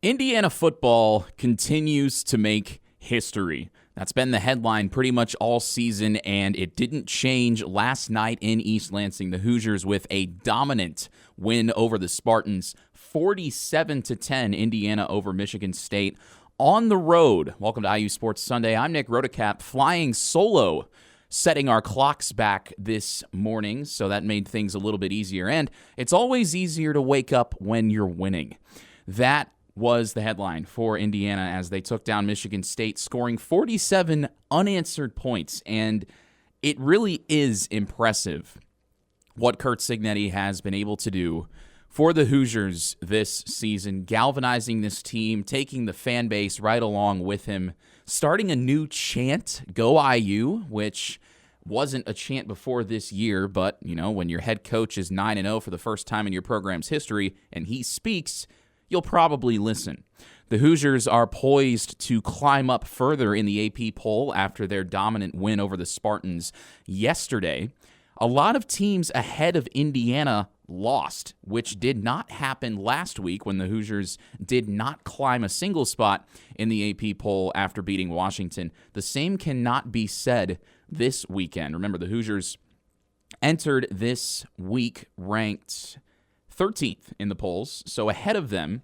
Indiana football continues to make history. That's been the headline pretty much all season, and it didn't change last night in East Lansing. The Hoosiers with a dominant win over the Spartans, 47-10, Indiana over Michigan State on the road. Welcome to IU Sports Sunday. I'm Nick Rodecap, flying solo, setting our clocks back this morning, so that made things a little bit easier. And it's always easier to wake up when you're winning. That was the headline for Indiana as they took down Michigan State, scoring 47 unanswered points. And it really is impressive what Curt Cignetti has been able to do for the Hoosiers this season, galvanizing this team, taking the fan base right along with him, starting a new chant, Go IU, which wasn't a chant before this year, but, you know, when your head coach is 9-0 for the first time in your program's history and he speaks, you'll probably listen. The Hoosiers are poised to climb up further in the AP poll after their dominant win over the Spartans yesterday. A lot of teams ahead of Indiana lost, which did not happen last week when the Hoosiers did not climb a single spot in the AP poll after beating Washington. The same cannot be said this weekend. Remember, the Hoosiers entered this week ranked 13th in the polls, so ahead of them,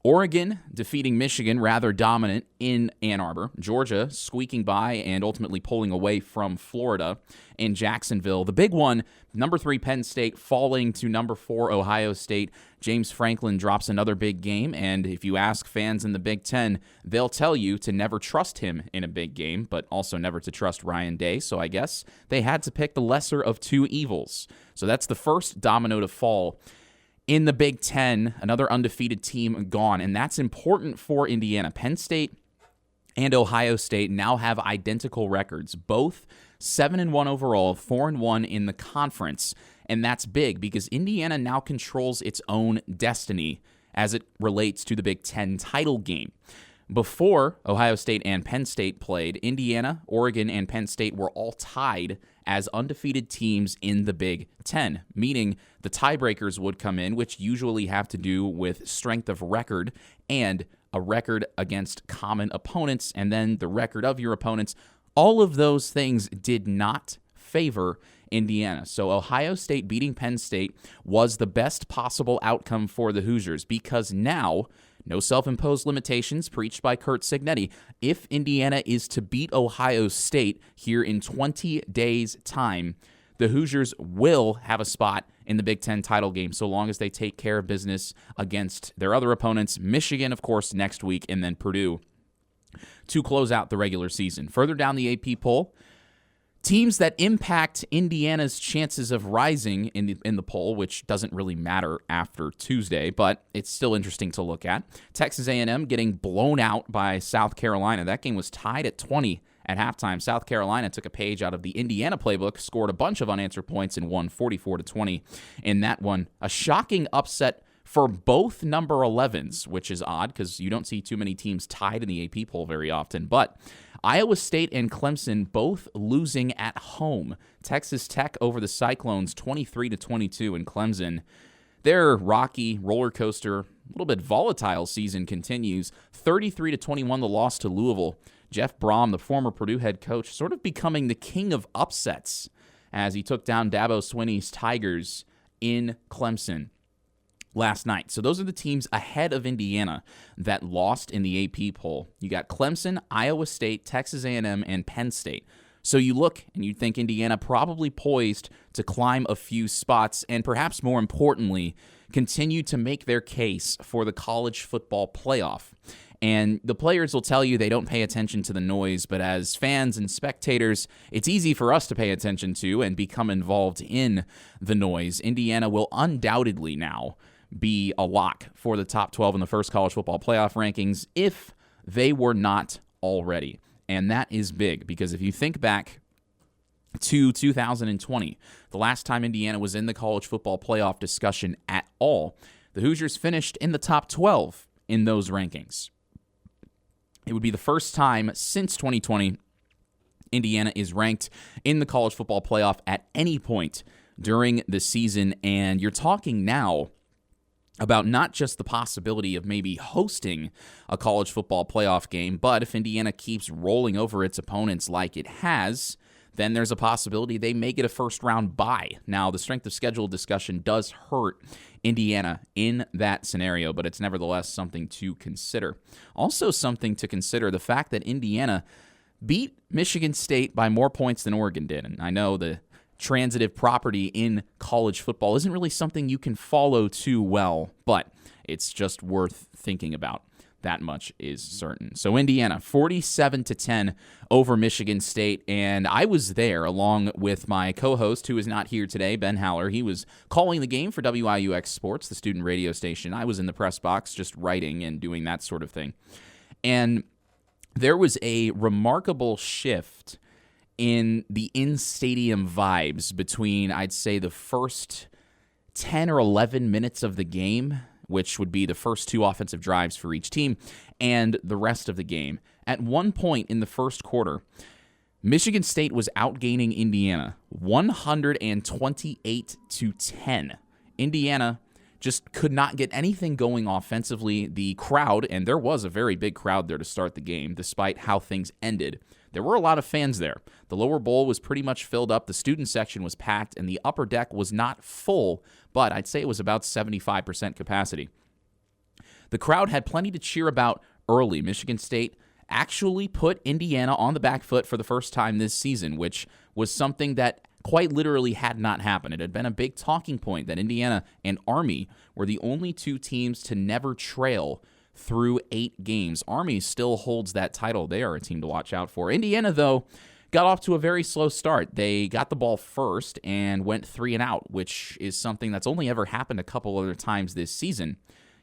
Oregon defeating Michigan rather dominant in Ann Arbor, Georgia squeaking by and ultimately pulling away from Florida in Jacksonville. The big one, number 3 Penn State falling to number 4 Ohio State. James Franklin drops another big game, and if you ask fans in the Big Ten, they'll tell you to never trust him in a big game, but also never to trust Ryan Day, so I guess they had to pick the lesser of two evils. So that's the first domino to fall in the Big Ten, another undefeated team gone, and that's important for Indiana. Penn State and Ohio State now have identical records, both 7-1 overall, 4-1 in the conference, and that's big because Indiana now controls its own destiny as it relates to the Big Ten title game. Before Ohio State and Penn State played, Indiana, Oregon, and Penn State were all tied as undefeated teams in the Big Ten, meaning the tiebreakers would come in, which usually have to do with strength of record and a record against common opponents, and then the record of your opponents. All of those things did not favor Indiana. So Ohio State beating Penn State was the best possible outcome for the Hoosiers because now, no self-imposed limitations preached by Curt Cignetti. If Indiana is to beat Ohio State here in 20 days' time, the Hoosiers will have a spot in the Big Ten title game so long as they take care of business against their other opponents, Michigan, of course, next week, and then Purdue to close out the regular season. Further down the AP poll, teams that impact Indiana's chances of rising in the poll, which doesn't really matter after Tuesday, but it's still interesting to look at. Texas A&M getting blown out by South Carolina. That game was tied at 20 at halftime. South Carolina took a page out of the Indiana playbook, scored a bunch of unanswered points, and won 44-20 in that one. A shocking upset for both number 11s, which is odd because you don't see too many teams tied in the AP poll very often, but Iowa State and Clemson both losing at home. Texas Tech over the Cyclones 23-22, and Clemson, their rocky roller coaster, a little bit volatile season continues. 33-21 the loss to Louisville. Jeff Brom, the former Purdue head coach, sort of becoming the king of upsets as he took down Dabo Swinney's Tigers in Clemson last night. So those are the teams ahead of Indiana that lost in the AP poll. You got Clemson, Iowa State, Texas A&M, and Penn State. So you look and you think Indiana probably poised to climb a few spots and perhaps more importantly, continue to make their case for the college football playoff. And the players will tell you they don't pay attention to the noise, but as fans and spectators, it's easy for us to pay attention to and become involved in the noise. Indiana will undoubtedly now be a lock for the top 12 in the first college football playoff rankings if they were not already. And that is big because if you think back to 2020, the last time Indiana was in the college football playoff discussion at all, the Hoosiers finished in the top 12 in those rankings. It would be the first time since 2020 Indiana is ranked in the college football playoff at any point during the season, and you're talking now about not just the possibility of maybe hosting a college football playoff game, but if Indiana keeps rolling over its opponents like it has, then there's a possibility they may get a first-round bye. Now, the strength of schedule discussion does hurt Indiana in that scenario, but it's nevertheless something to consider. Also something to consider, the fact that Indiana beat Michigan State by more points than Oregon did. And I know the transitive property in college football isn't really something you can follow too well, but it's just worth thinking about. That much is certain. So Indiana, 47-10 over Michigan State, and I was there along with my co-host, who is not here today, Ben Haller. He was calling the game for WIUX Sports, the student radio station. I was in the press box just writing and doing that sort of thing. And there was a remarkable shift in the in-stadium vibes between, I'd say, the first 10 or 11 minutes of the game, which would be the first two offensive drives for each team, and the rest of the game. At one point in the first quarter, Michigan State was outgaining Indiana 128-10. Indiana just could not get anything going offensively. The crowd, and there was a very big crowd there to start the game, despite how things ended. There were a lot of fans there. The lower bowl was pretty much filled up. The student section was packed, and the upper deck was not full, but I'd say it was about 75% capacity. The crowd had plenty to cheer about early. Michigan State actually put Indiana on the back foot for the first time this season, which was something that quite literally had not happened. It had been a big talking point that Indiana and Army were the only two teams to never trail through 8 games. Army still holds that title. They are a team to watch out for. Indiana, though, got off to a very slow start. They got the ball first and went 3 and out, which is something that's only ever happened a couple other times this season.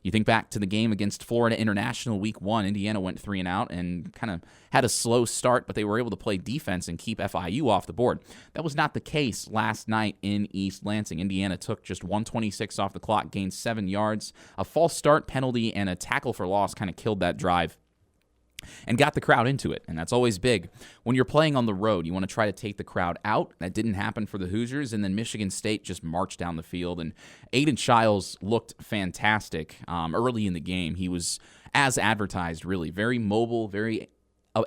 You think back to the game against Florida International Week 1, Indiana went 3 and out and kind of had a slow start, but they were able to play defense and keep FIU off the board. That was not the case last night in East Lansing. Indiana took just 126 off the clock, gained 7 yards. A false start penalty and a tackle for loss kind of killed that drive and got the crowd into it, and that's always big. When you're playing on the road, you want to try to take the crowd out. That didn't happen for the Hoosiers, and then Michigan State just marched down the field, and Aiden Childs looked fantastic early in the game. He was, as advertised, really very mobile, very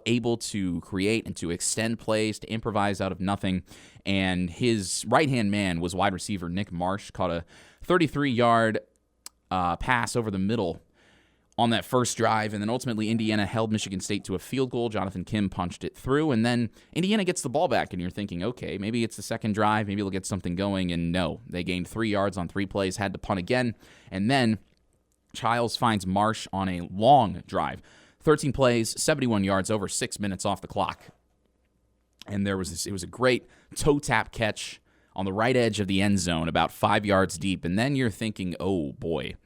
able to create and to extend plays, to improvise out of nothing, and his right-hand man was wide receiver Nick Marsh, caught a 33-yard pass over the middle on that first drive, and then ultimately Indiana held Michigan State to a field goal. Jonathan Kim punched it through, and then Indiana gets the ball back, and you're thinking, okay, maybe it's the second drive, maybe they'll get something going, and no. They gained 3 yards on 3 plays, had to punt again, and then Childs finds Marsh on a long drive. 13 plays, 71 yards, over 6 minutes off the clock. And it was a great toe tap catch on the right edge of the end zone, about 5 yards deep, and then you're thinking, oh boy.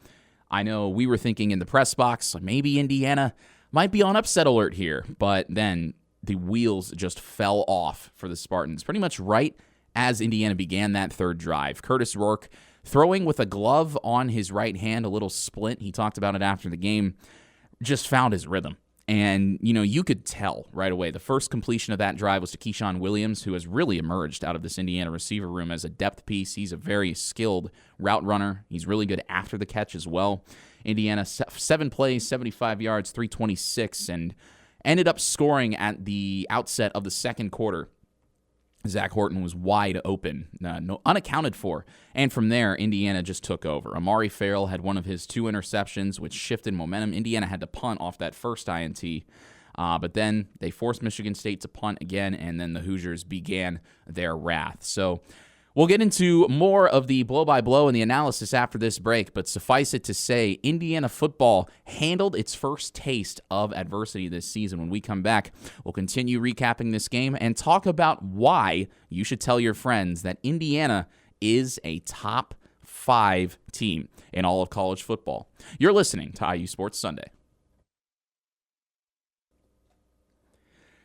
I know we were thinking in the press box, maybe Indiana might be on upset alert here, but then the wheels just fell off for the Spartans. Pretty much right as Indiana began that third drive. Curtis Rourke throwing with a glove on his right hand, a little splint. He talked about it after the game, just found his rhythm. And, you could tell right away. The first completion of that drive was to Keyshawn Williams, who has really emerged out of this Indiana receiver room as a depth piece. He's a very skilled route runner. He's really good after the catch as well. Indiana, 7 plays, 75 yards, 326, and ended up scoring at the outset of the second quarter. Zach Horton was wide open, unaccounted for. And from there, Indiana just took over. Amari Farrell had one of his 2 interceptions, which shifted momentum. Indiana had to punt off that first INT. But then they forced Michigan State to punt again, and then the Hoosiers began their wrath. So we'll get into more of the blow-by-blow and the analysis after this break, but suffice it to say, Indiana football handled its first taste of adversity this season. When we come back, we'll continue recapping this game and talk about why you should tell your friends that Indiana is a top 5 team in all of college football. You're listening to IU Sports Sunday.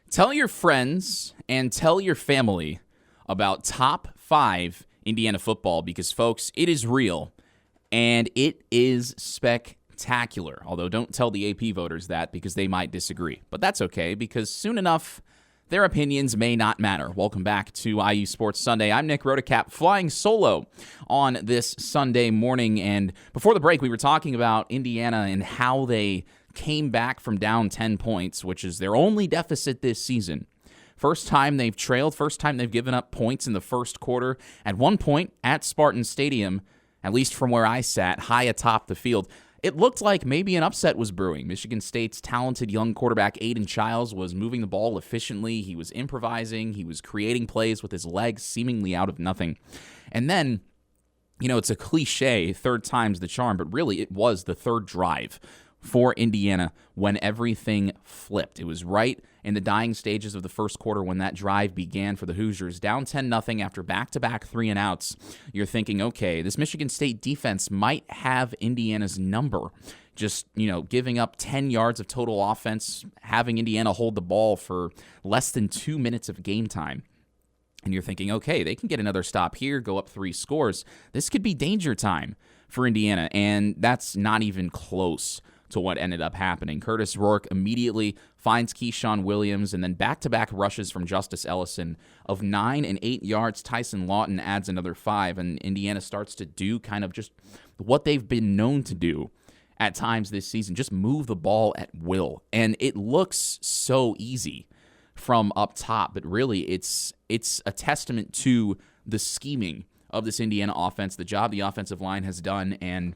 Tell your friends and tell your family about top 5 Indiana football because, folks, it is real and it is spectacular. Although don't tell the AP voters that because they might disagree. But that's okay because soon enough their opinions may not matter. Welcome back to IU Sports Sunday. I'm Nick Rotacap, flying solo on this Sunday morning. And before the break, we were talking about Indiana and how they came back from down 10 points, which is their only deficit this season. First time they've trailed, first time they've given up points in the first quarter. At one point at Spartan Stadium, at least from where I sat, high atop the field, it looked like maybe an upset was brewing. Michigan State's talented young quarterback Aiden Childs was moving the ball efficiently. He was improvising. He was creating plays with his legs seemingly out of nothing. And then, it's a cliche, third time's the charm, but really it was the third drive for Indiana when everything flipped. It was right in the dying stages of the first quarter when that drive began for the Hoosiers. Down 10-0 after back-to-back 3-and-outs. You're thinking, okay, this Michigan State defense might have Indiana's number. Just, giving up 10 yards of total offense, having Indiana hold the ball for less than 2 minutes of game time. And you're thinking, okay, they can get another stop here, go up 3 scores. This could be danger time for Indiana, and that's not even close to what ended up happening. Curtis Rourke immediately finds Keyshawn Williams, and then back-to-back rushes from Justice Ellison of 9 and 8 yards. Tyson Lawton adds another 5, and Indiana starts to do kind of just what they've been known to do at times this season, just move the ball at will. And it looks so easy from up top, but really it's a testament to the scheming of this Indiana offense, the job the offensive line has done, and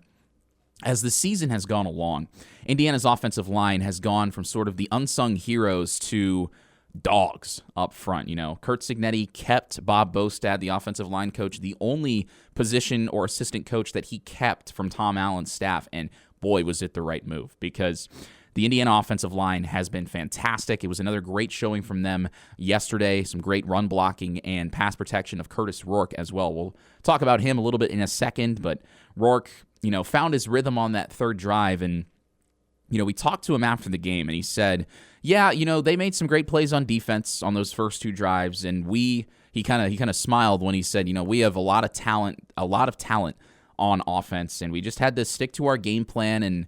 as the season has gone along, Indiana's offensive line has gone from sort of the unsung heroes to dogs up front. Curt Cignetti kept Bob Bostad, the offensive line coach, the only position or assistant coach that he kept from Tom Allen's staff, and boy, was it the right move, because the Indiana offensive line has been fantastic. It was another great showing from them yesterday, some great run blocking and pass protection of Curtis Rourke as well. We'll talk about him a little bit in a second, but Rourke, found his rhythm on that third drive, and, we talked to him after the game, and he said, yeah, they made some great plays on defense on those first 2 drives, and he kind of smiled when he said, we have a lot of talent on offense, and we just had to stick to our game plan and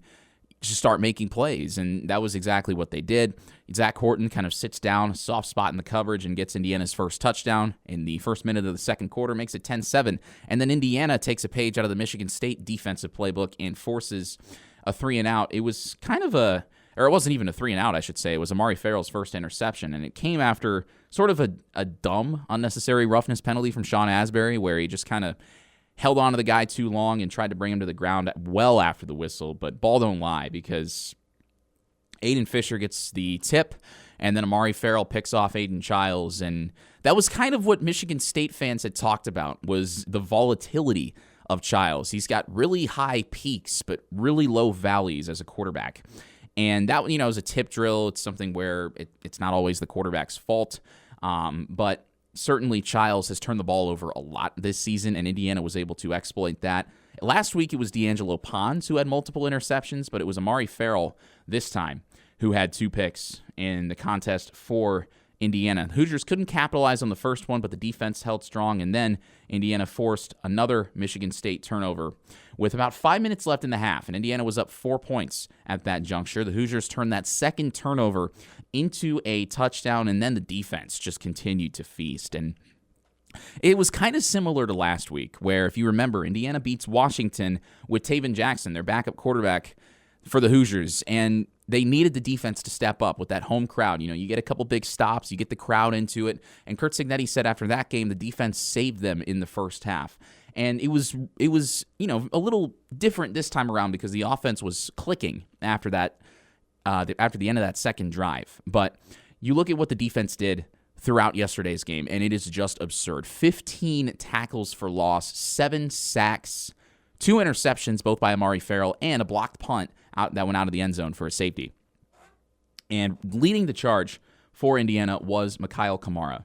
just start making plays, and that was exactly what they did. Zach Horton kind of sits down, soft spot in the coverage, and gets Indiana's first touchdown in the first minute of the second quarter, makes it 10-7, and then Indiana takes a page out of the Michigan State defensive playbook and forces a 3-and-out. It was it wasn't even a 3-and-out, I should say. It was Amari Farrell's first interception, and it came after sort of a dumb, unnecessary roughness penalty from Sean Asbury, where he just kind of held on to the guy too long and tried to bring him to the ground well after the whistle, but ball don't lie, because Aiden Fisher gets the tip, and then Amari Farrell picks off Aiden Childs, and that was kind of what Michigan State fans had talked about, was the volatility of Childs. He's got really high peaks, but really low valleys as a quarterback, and that, is a tip drill. It's something where it's not always the quarterback's fault, but certainly Childs has turned the ball over a lot this season, and Indiana was able to exploit that. Last week it was D'Angelo Pons who had multiple interceptions, but it was Amari Farrell this time who had 2 picks in the contest for Indiana. Hoosiers couldn't capitalize on the first one, but the defense held strong, and then Indiana forced another Michigan State turnover with about 5 minutes left in the half, and Indiana was up 4 points at that juncture. The Hoosiers turned that second turnover into a touchdown, and then the defense just continued to feast. And it was kind of similar to last week, where, if you remember, Indiana beats Washington with Taven Jackson, their backup quarterback for the Hoosiers, and they needed the defense to step up with that home crowd. You get a couple big stops, you get the crowd into it, and Curt Cignetti said after that game the defense saved them in the first half. And it was a little different this time around, because the offense was clicking after that, after the end of that second drive. But you look at what the defense did throughout yesterday's game, and it is just absurd. 15 tackles for loss, 7 sacks, 2 interceptions, both by Amari Farrell, and a blocked punt that went out of the end zone for a safety. And leading the charge for Indiana was Mikhail Kamara.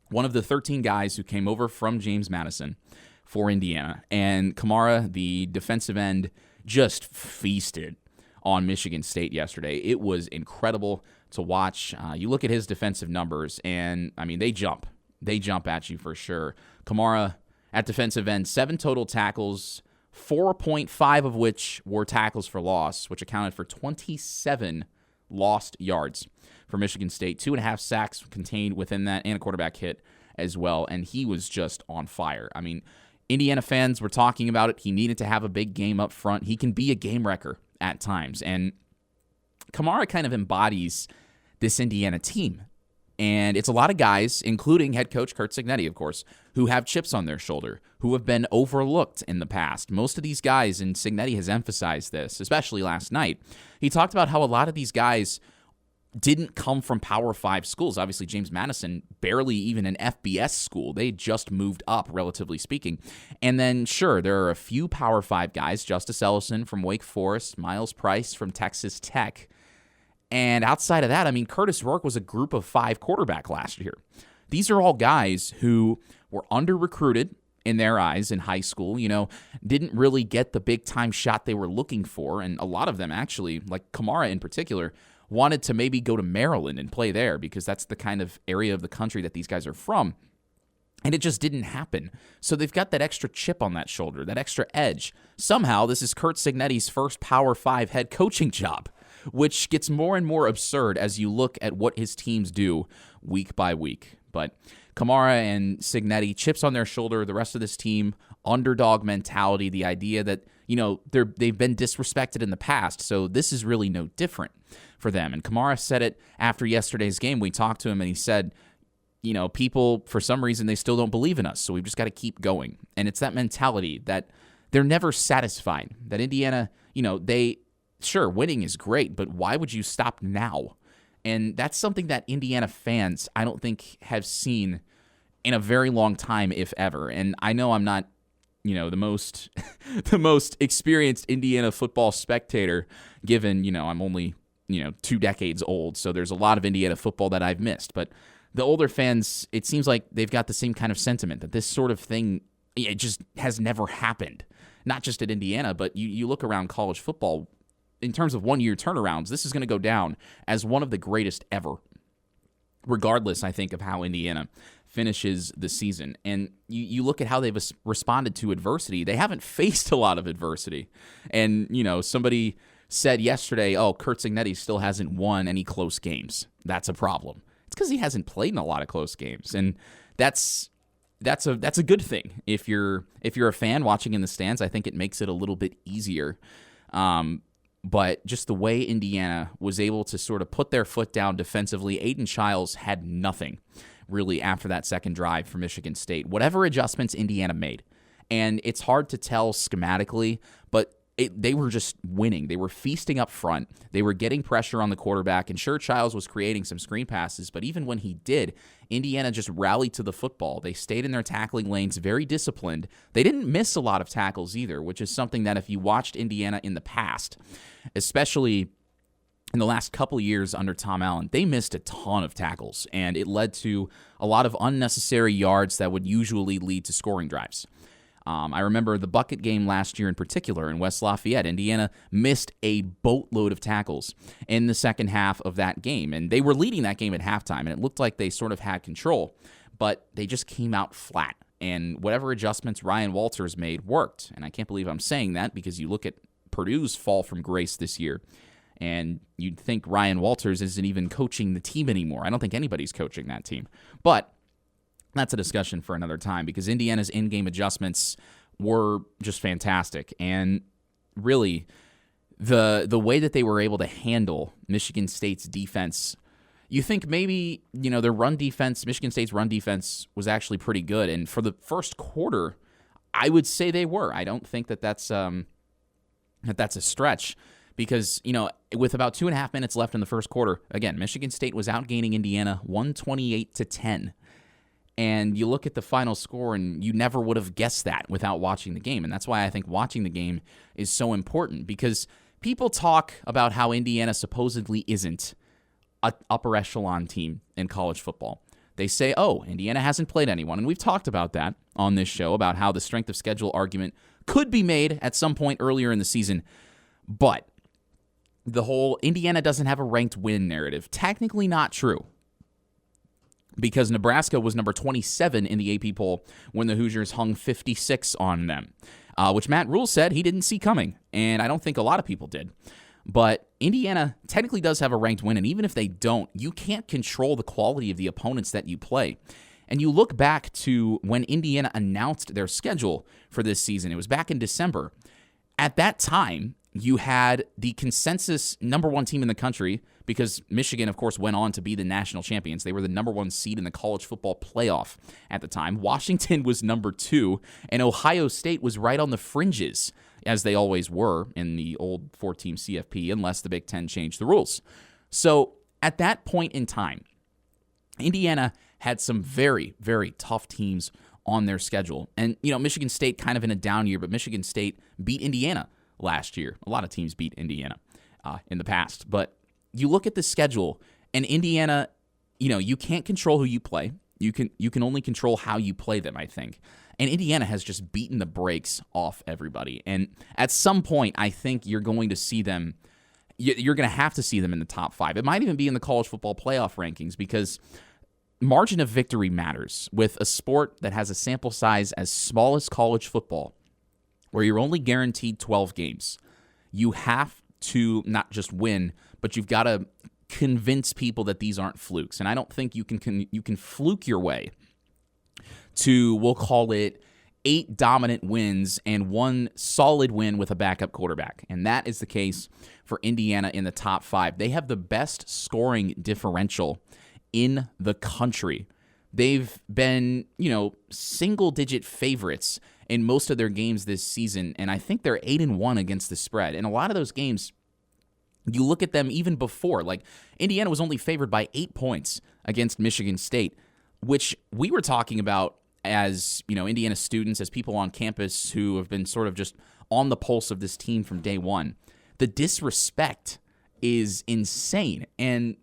One of the 13 guys who came over from James Madison for Indiana. And Kamara, the defensive end, just feasted on Michigan State yesterday. It was incredible to watch. You look at his defensive numbers, and, they jump. They jump at you for sure. Kamara, at defensive end, 7 total tackles, 4.5 of which were tackles for loss, which accounted for 27 lost yards for Michigan State. 2.5 sacks contained within that, and a quarterback hit as well, and he was just on fire. I mean, Indiana fans were talking about it. He needed to have a big game up front. He can be a game wrecker at times, and Kamara kind of embodies this Indiana team. And it's a lot of guys, including head coach Curt Cignetti, of course, who have chips on their shoulder, who have been overlooked in the past. Most of these guys, and Cignetti has emphasized this, especially last night, he talked about how a lot of these guys didn't come from Power 5 schools. Obviously, James Madison, barely even an FBS school. They just moved up, relatively speaking. And then, sure, there are a few Power 5 guys, Justice Ellison from Wake Forest, Miles Price from Texas Tech. And outside of that, I mean, Curtis Rourke was a group of 5 quarterback last year. These are all guys who were under-recruited in their eyes in high school, didn't really get the big-time shot they were looking for. And a lot of them actually, like Kamara in particular, wanted to maybe go to Maryland and play there because that's the kind of area of the country that these guys are from. And it just didn't happen. So they've got that extra chip on that shoulder, that extra edge. Somehow, this is Curt Cignetti's first Power 5 head coaching job, which gets more and more absurd as you look at what his teams do week by week. But Kamara and Cignetti, chips on their shoulder, the rest of this team, underdog mentality, the idea that, they've been disrespected in the past, so this is really no different for them. And Kamara said it after yesterday's game. We talked to him, and he said, people, for some reason, they still don't believe in us, so we've just got to keep going. And it's that mentality that they're never satisfied, that Indiana, sure, winning is great, but why would you stop now? And that's something that Indiana fans, I don't think, have seen in a very long time, if ever. And I know I'm not, the most the most experienced Indiana football spectator, given, I'm only, 2 decades old. So there's a lot of Indiana football that I've missed. But the older fans, it seems like they've got the same kind of sentiment that this sort of thing, it just has never happened. Not just at Indiana, but you look around college football, in terms of one-year turnarounds, this is going to go down as one of the greatest ever, regardless, I think, of how Indiana finishes the season. And you look at how they've responded to adversity. They haven't faced a lot of adversity. And, somebody said yesterday, Curt Cignetti still hasn't won any close games. That's a problem. It's because he hasn't played in a lot of close games. And that's a good thing. If you're a fan watching in the stands, I think it makes it a little bit easier. But just the way Indiana was able to sort of put their foot down defensively, Aiden Childs had nothing really after that second drive for Michigan State. Whatever adjustments Indiana made, and it's hard to tell schematically, but they were just winning. They were feasting up front. They were getting pressure on the quarterback, and sure, Childs was creating some screen passes, but even when he did, Indiana just rallied to the football. They stayed in their tackling lanes, very disciplined. They didn't miss a lot of tackles either, which is something that if you watched Indiana in the past, especially in the last couple years under Tom Allen, they missed a ton of tackles, and it led to a lot of unnecessary yards that would usually lead to scoring drives. I remember the bucket game last year in particular in West Lafayette. Indiana missed a boatload of tackles in the second half of that game, and they were leading that game at halftime, and it looked like they sort of had control, but they just came out flat, and whatever adjustments Ryan Walters made worked, and I can't believe I'm saying that because you look at Purdue's fall from grace this year, and you'd think Ryan Walters isn't even coaching the team anymore. I don't think anybody's coaching that team. But that's a discussion for another time because Indiana's in-game adjustments were just fantastic. And really, the way that they were able to handle Michigan State's defense, you think maybe, their run defense, Michigan State's run defense was actually pretty good. And for the first quarter, I would say they were. I don't think that's a stretch. Because, with about 2.5 minutes left in the first quarter, again, Michigan State was outgaining Indiana 128-10. And you look at the final score, and you never would have guessed that without watching the game. And that's why I think watching the game is so important. Because people talk about how Indiana supposedly isn't an upper echelon team in college football. They say, Indiana hasn't played anyone. And we've talked about that on this show, about how the strength of schedule argument could be made at some point earlier in the season. But the whole Indiana doesn't have a ranked win narrative, technically not true. Because Nebraska was number 27 in the AP poll when the Hoosiers hung 56 on them, which Matt Rule said he didn't see coming, and I don't think a lot of people did. But Indiana technically does have a ranked win, and even if they don't, you can't control the quality of the opponents that you play. And you look back to when Indiana announced their schedule for this season. It was back in December. At that time, you had the consensus number one team in the country, because Michigan, of course, went on to be the national champions. They were the number one seed in the college football playoff at the time. Washington was number 2, and Ohio State was right on the fringes, as they always were in the old 4-team CFP, unless the Big Ten changed the rules. So at that point in time, Indiana had some very, very tough teams on their schedule. And, Michigan State kind of in a down year, but Michigan State beat Indiana last year. A lot of teams beat Indiana in the past. But you look at the schedule, and Indiana, you can't control who you play. You can only control how you play them, I think. And Indiana has just beaten the brakes off everybody. And at some point, I think you're going to see them. You're going to have to see them in the top 5. It might even be in the college football playoff rankings, because margin of victory matters with a sport that has a sample size as small as college football, where you're only guaranteed 12 games. You have to not just win, but you've got to convince people that these aren't flukes. And I don't think you can fluke your way to, we'll call it, 8 dominant wins and 1 solid win with a backup quarterback. And that is the case for Indiana in the top 5. They have the best scoring differential in the country. They've been, single-digit favorites in most of their games this season, and I think they're 8-1 against the spread. And a lot of those games, you look at them even before, like Indiana was only favored by 8 points against Michigan State, which we were talking about as, Indiana students, as people on campus who have been sort of just on the pulse of this team from day one. The disrespect is insane. And,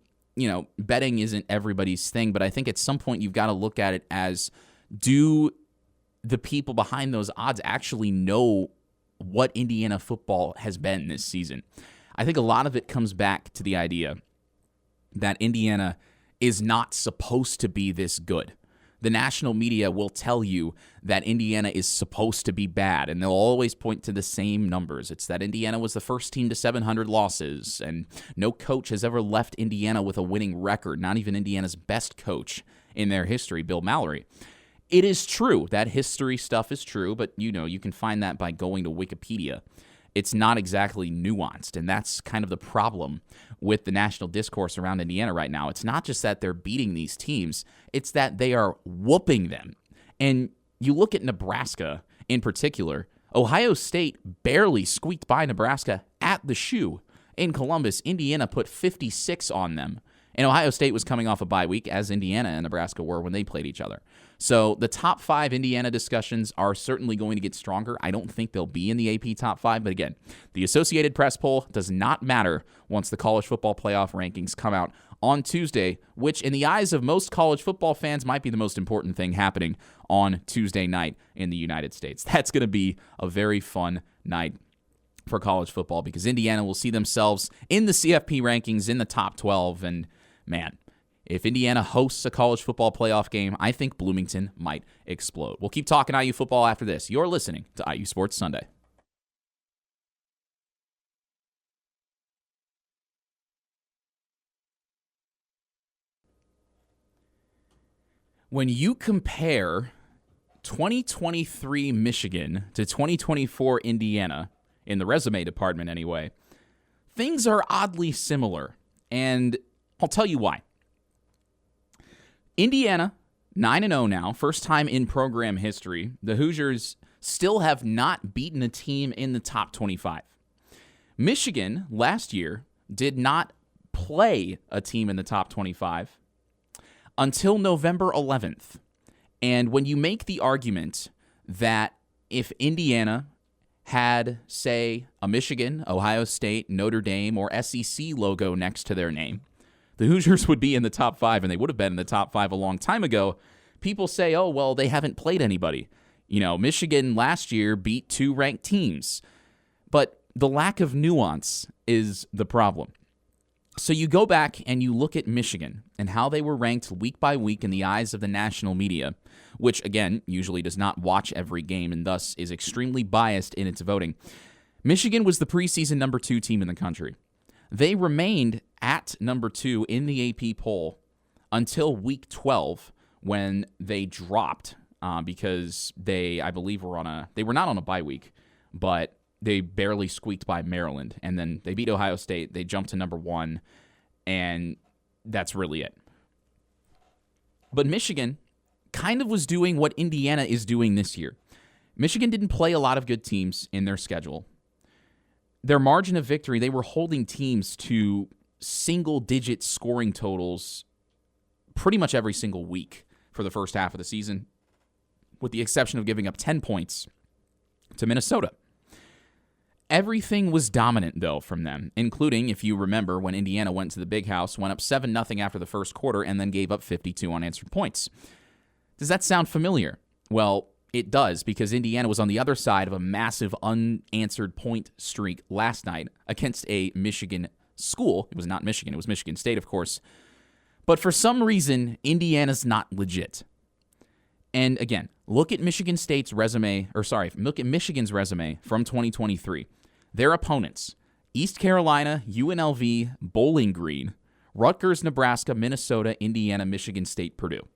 betting isn't everybody's thing, but I think at some point you've got to look at it as, do the people behind those odds actually know what Indiana football has been this season? I think a lot of it comes back to the idea that Indiana is not supposed to be this good. The national media will tell you that Indiana is supposed to be bad, and they'll always point to the same numbers. It's that Indiana was the first team to 700 losses, and no coach has ever left Indiana with a winning record, not even Indiana's best coach in their history, Bill Mallory. It is true. That history stuff is true, but you can find that by going to Wikipedia. It's not exactly nuanced, and that's kind of the problem with the national discourse around Indiana right now. It's not just that they're beating these teams, it's that they are whooping them. And you look at Nebraska in particular, Ohio State barely squeaked by Nebraska at the shoe. In Columbus, Indiana put 56 on them. And Ohio State was coming off a bye week, as Indiana and Nebraska were when they played each other. So the top 5 Indiana discussions are certainly going to get stronger. I don't think they'll be in the AP top 5. But again, the Associated Press poll does not matter once the college football playoff rankings come out on Tuesday, which in the eyes of most college football fans might be the most important thing happening on Tuesday night in the United States. That's going to be a very fun night for college football, because Indiana will see themselves in the CFP rankings in the top 12. And man, if Indiana hosts a college football playoff game, I think Bloomington might explode. We'll keep talking IU football after this. You're listening to IU Sports Sunday. When you compare 2023 Michigan to 2024 Indiana, in the resume department anyway, things are oddly similar. And I'll tell you why. Indiana, 9-0 now, first time in program history. The Hoosiers still have not beaten a team in the top 25. Michigan, last year, did not play a team in the top 25 until November 11th. And when you make the argument that if Indiana had, say, a Michigan, Ohio State, Notre Dame, or SEC logo next to their name, the Hoosiers would be in the top 5, and they would have been in the top 5 a long time ago. People say, oh, well, they haven't played anybody. Michigan last year beat 2 ranked teams. But the lack of nuance is the problem. So you go back and you look at Michigan and how they were ranked week by week in the eyes of the national media, which, again, usually does not watch every game and thus is extremely biased in its voting. Michigan was the preseason number 2 team in the country. They remained at number 2 in the AP poll until week 12 when they dropped because I believe, they were not on a bye week, but they barely squeaked by Maryland. And then they beat Ohio State. They jumped to number 1, and that's really it. But Michigan kind of was doing what Indiana is doing this year. Michigan didn't play a lot of good teams in their schedule. Their margin of victory, they were holding teams to single-digit scoring totals pretty much every single week for the first half of the season, with the exception of giving up 10 points to Minnesota. Everything was dominant, though, from them, including, if you remember, when Indiana went to the Big House, went up 7-0 after the first quarter, and then gave up 52 unanswered points. Does that sound familiar? Well, it does, because Indiana was on the other side of a massive unanswered point streak last night against a Michigan school. It was not Michigan. It was Michigan State, of course. But for some reason, Indiana's not legit. And again, look at Michigan's resume from 2023. Their opponents, East Carolina, UNLV, Bowling Green, Rutgers, Nebraska, Minnesota, Indiana, Michigan State, Purdue.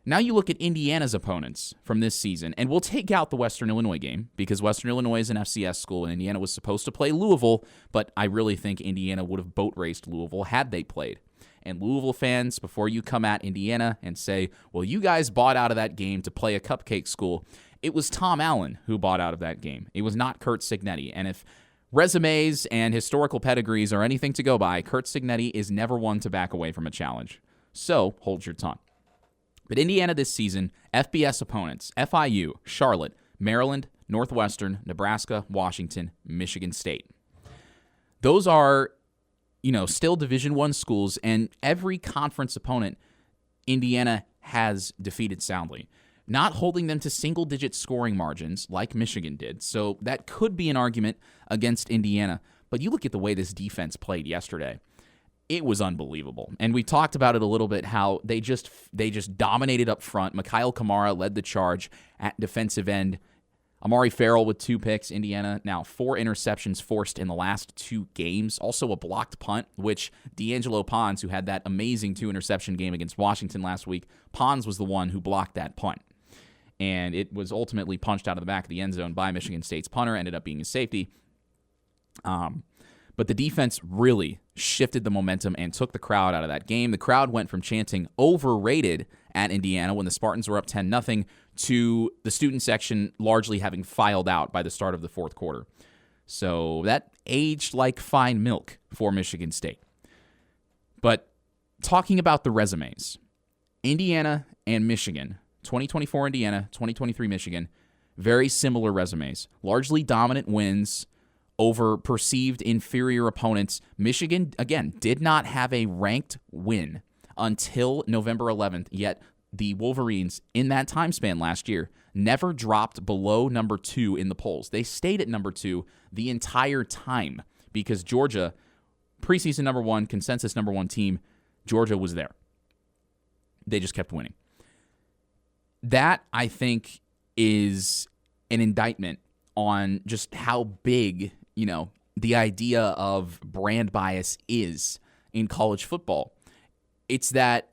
Now you look at Indiana's opponents from this season, and we'll take out the Western Illinois game because Western Illinois is an FCS school and Indiana was supposed to play Louisville, but I really think Indiana would have boat raced Louisville had they played. And Louisville fans, before you come at Indiana and say, well, you guys bought out of that game to play a cupcake school, it was Tom Allen who bought out of that game. It was not Curt Cignetti. And if resumes and historical pedigrees are anything to go by, Curt Cignetti is never one to back away from a challenge. So hold your tongue. But Indiana this season, FBS opponents, FIU, Charlotte, Maryland, Northwestern, Nebraska, Washington, Michigan State. Those are, still Division I schools, and every conference opponent Indiana has defeated soundly. Not holding them to single-digit scoring margins like Michigan did, so that could be an argument against Indiana. But you look at the way this defense played yesterday. It was unbelievable. And we talked about it a little bit, how they just dominated up front. Mikhail Kamara led the charge at defensive end. Amari Farrell with 2 picks. Indiana now 4 interceptions forced in the last 2 games. Also a blocked punt, which D'Angelo Pons, who had that amazing 2-interception game against Washington last week, Pons was the one who blocked that punt. And it was ultimately punched out of the back of the end zone by Michigan State's punter, ended up being a safety. But the defense really shifted the momentum and took the crowd out of that game. The crowd went from chanting overrated at Indiana when the Spartans were up 10-0 to the student section largely having filed out by the start of the fourth quarter. So that aged like fine milk for Michigan State. But talking about the resumes, Indiana and Michigan, 2024 Indiana, 2023 Michigan, very similar resumes. Largely dominant wins over perceived inferior opponents. Michigan, again, did not have a ranked win until November 11th, yet the Wolverines, in that time span last year, never dropped below number 2 in the polls. They stayed at number 2 the entire time because Georgia, preseason number 1, consensus number 1 team, Georgia was there. They just kept winning. That, I think, is an indictment on just how big, the idea of brand bias is in college football. It's that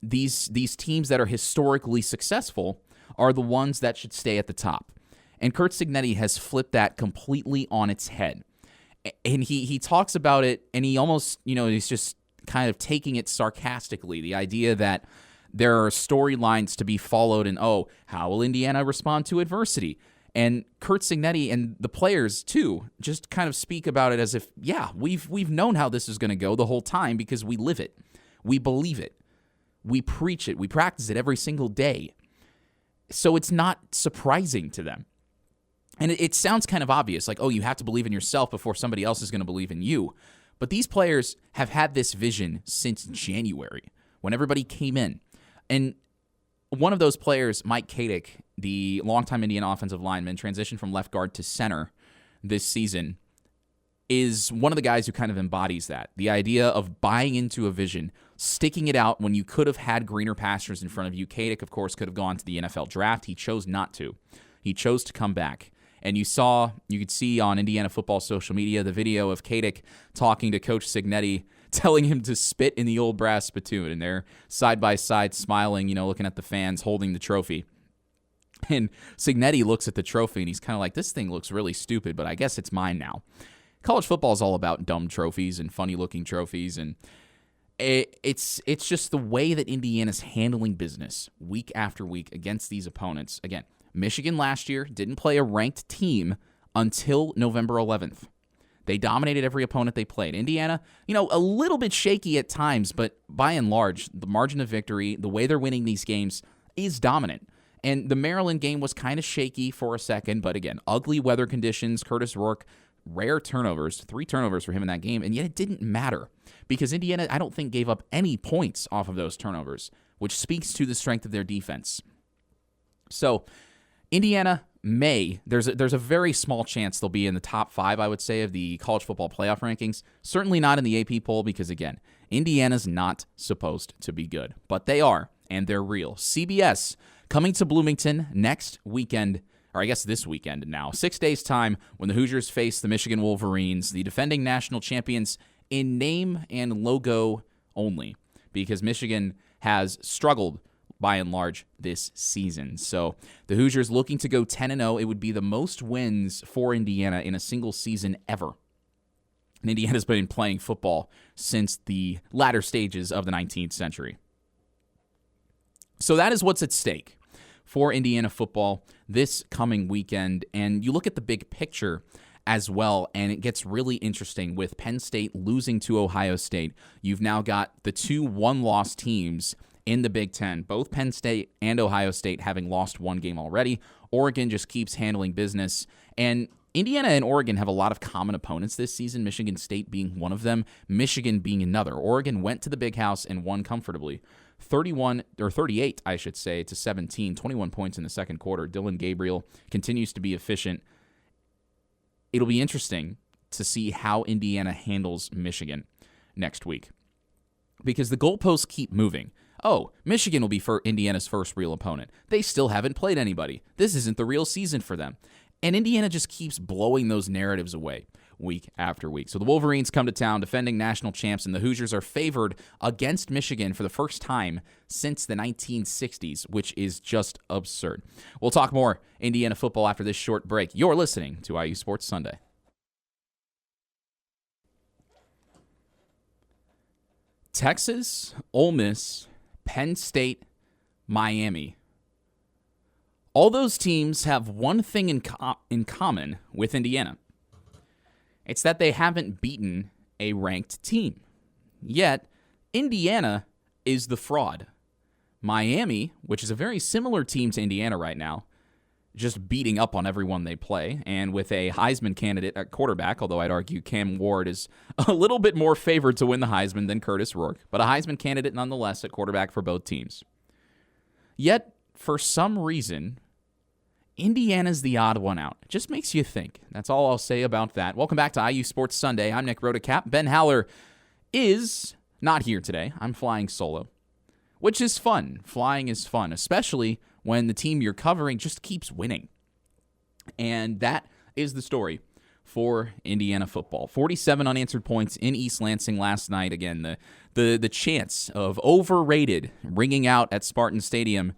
these teams that are historically successful are the ones that should stay at the top. And Curt Cignetti has flipped that completely on its head. And he talks about it, and he almost, he's just kind of taking it sarcastically. The idea that there are storylines to be followed, and, how will Indiana respond to adversity? And Curt Cignetti and the players, too, just kind of speak about it as if, we've known how this is going to go the whole time because we live it. We believe it. We preach it. We practice it every single day. So it's not surprising to them. And it sounds kind of obvious, like, you have to believe in yourself before somebody else is going to believe in you. But these players have had this vision since January, when everybody came in. And one of those players, Mike Kadick, the longtime Indiana offensive lineman, transitioned from left guard to center this season, is one of the guys who kind of embodies that. The idea of buying into a vision, sticking it out when you could have had greener pastures in front of you. Kadick, of course, could have gone to the NFL draft. He chose not to. He chose to come back. And you could see on Indiana football social media the video of Kadick talking to Coach Cignetti, telling him to spit in the old brass spittoon. And they're side by side smiling, looking at the fans holding the trophy. And Cignetti looks at the trophy and he's kind of like, this thing looks really stupid, but I guess it's mine now. College football is all about dumb trophies and funny-looking trophies, and it's just the way that Indiana's handling business week after week against these opponents. Again, Michigan last year didn't play a ranked team until November 11th. They dominated every opponent they played. Indiana, a little bit shaky at times, but by and large, the margin of victory, the way they're winning these games is dominant. And the Maryland game was kind of shaky for a second, but again, ugly weather conditions, Curtis Rourke, rare turnovers, 3 turnovers for him in that game, and yet it didn't matter because Indiana, I don't think, gave up any points off of those turnovers, which speaks to the strength of their defense. So Indiana there's a very small chance they'll be in the top 5, I would say, of the college football playoff rankings. Certainly not in the AP poll because, again, Indiana's not supposed to be good, but they are, and they're real. CBS coming to Bloomington next weekend, or I guess this weekend now, 6 days' time, when the Hoosiers face the Michigan Wolverines, the defending national champions in name and logo only, because Michigan has struggled by and large this season. So the Hoosiers looking to go 10-0. It would be the most wins for Indiana in a single season ever. And Indiana's been playing football since the latter stages of the 19th century. So that is what's at stake for Indiana football this coming weekend. And you look at the big picture as well, and it gets really interesting with Penn State losing to Ohio State. You've now got the 2 one-loss teams in the Big Ten, both Penn State and Ohio State having lost 1 game already. Oregon just keeps handling business. And Indiana and Oregon have a lot of common opponents this season, Michigan State being one of them, Michigan being another. Oregon went to the Big House and won comfortably. 38, I should say, to 17, 21 points in the second quarter. Dylan Gabriel continues to be efficient. It'll be interesting to see how Indiana handles Michigan next week because the goalposts keep moving. Oh, Michigan will be for Indiana's first real opponent. They still haven't played anybody. This isn't the real season for them. And Indiana just keeps blowing those narratives away week after week. So the Wolverines come to town, defending national champs, and the Hoosiers are favored against Michigan for the first time since the 1960s, which is just absurd. We'll talk more Indiana football after this short break. You're listening to IU Sports Sunday. Texas, Ole Miss, Penn State, Miami. All those teams have one thing in common with Indiana. It's that they haven't beaten a ranked team. Yet, Indiana is the fraud. Miami, which is a very similar team to Indiana right now, just beating up on everyone they play, and with a Heisman candidate at quarterback, although I'd argue Cam Ward is a little bit more favored to win the Heisman than Curtis Rourke, but a Heisman candidate nonetheless at quarterback for both teams. Yet, for some reason, Indiana's the odd one out. It just makes you think. That's all I'll say about that. Welcome back to IU Sports Sunday. I'm Nick Rodecap. Ben Haller is not here today. I'm flying solo, which is fun. Flying is fun, especially when the team you're covering just keeps winning. And that is the story for Indiana football. 47 unanswered points in East Lansing last night. Again, the chants of overrated ringing out at Spartan Stadium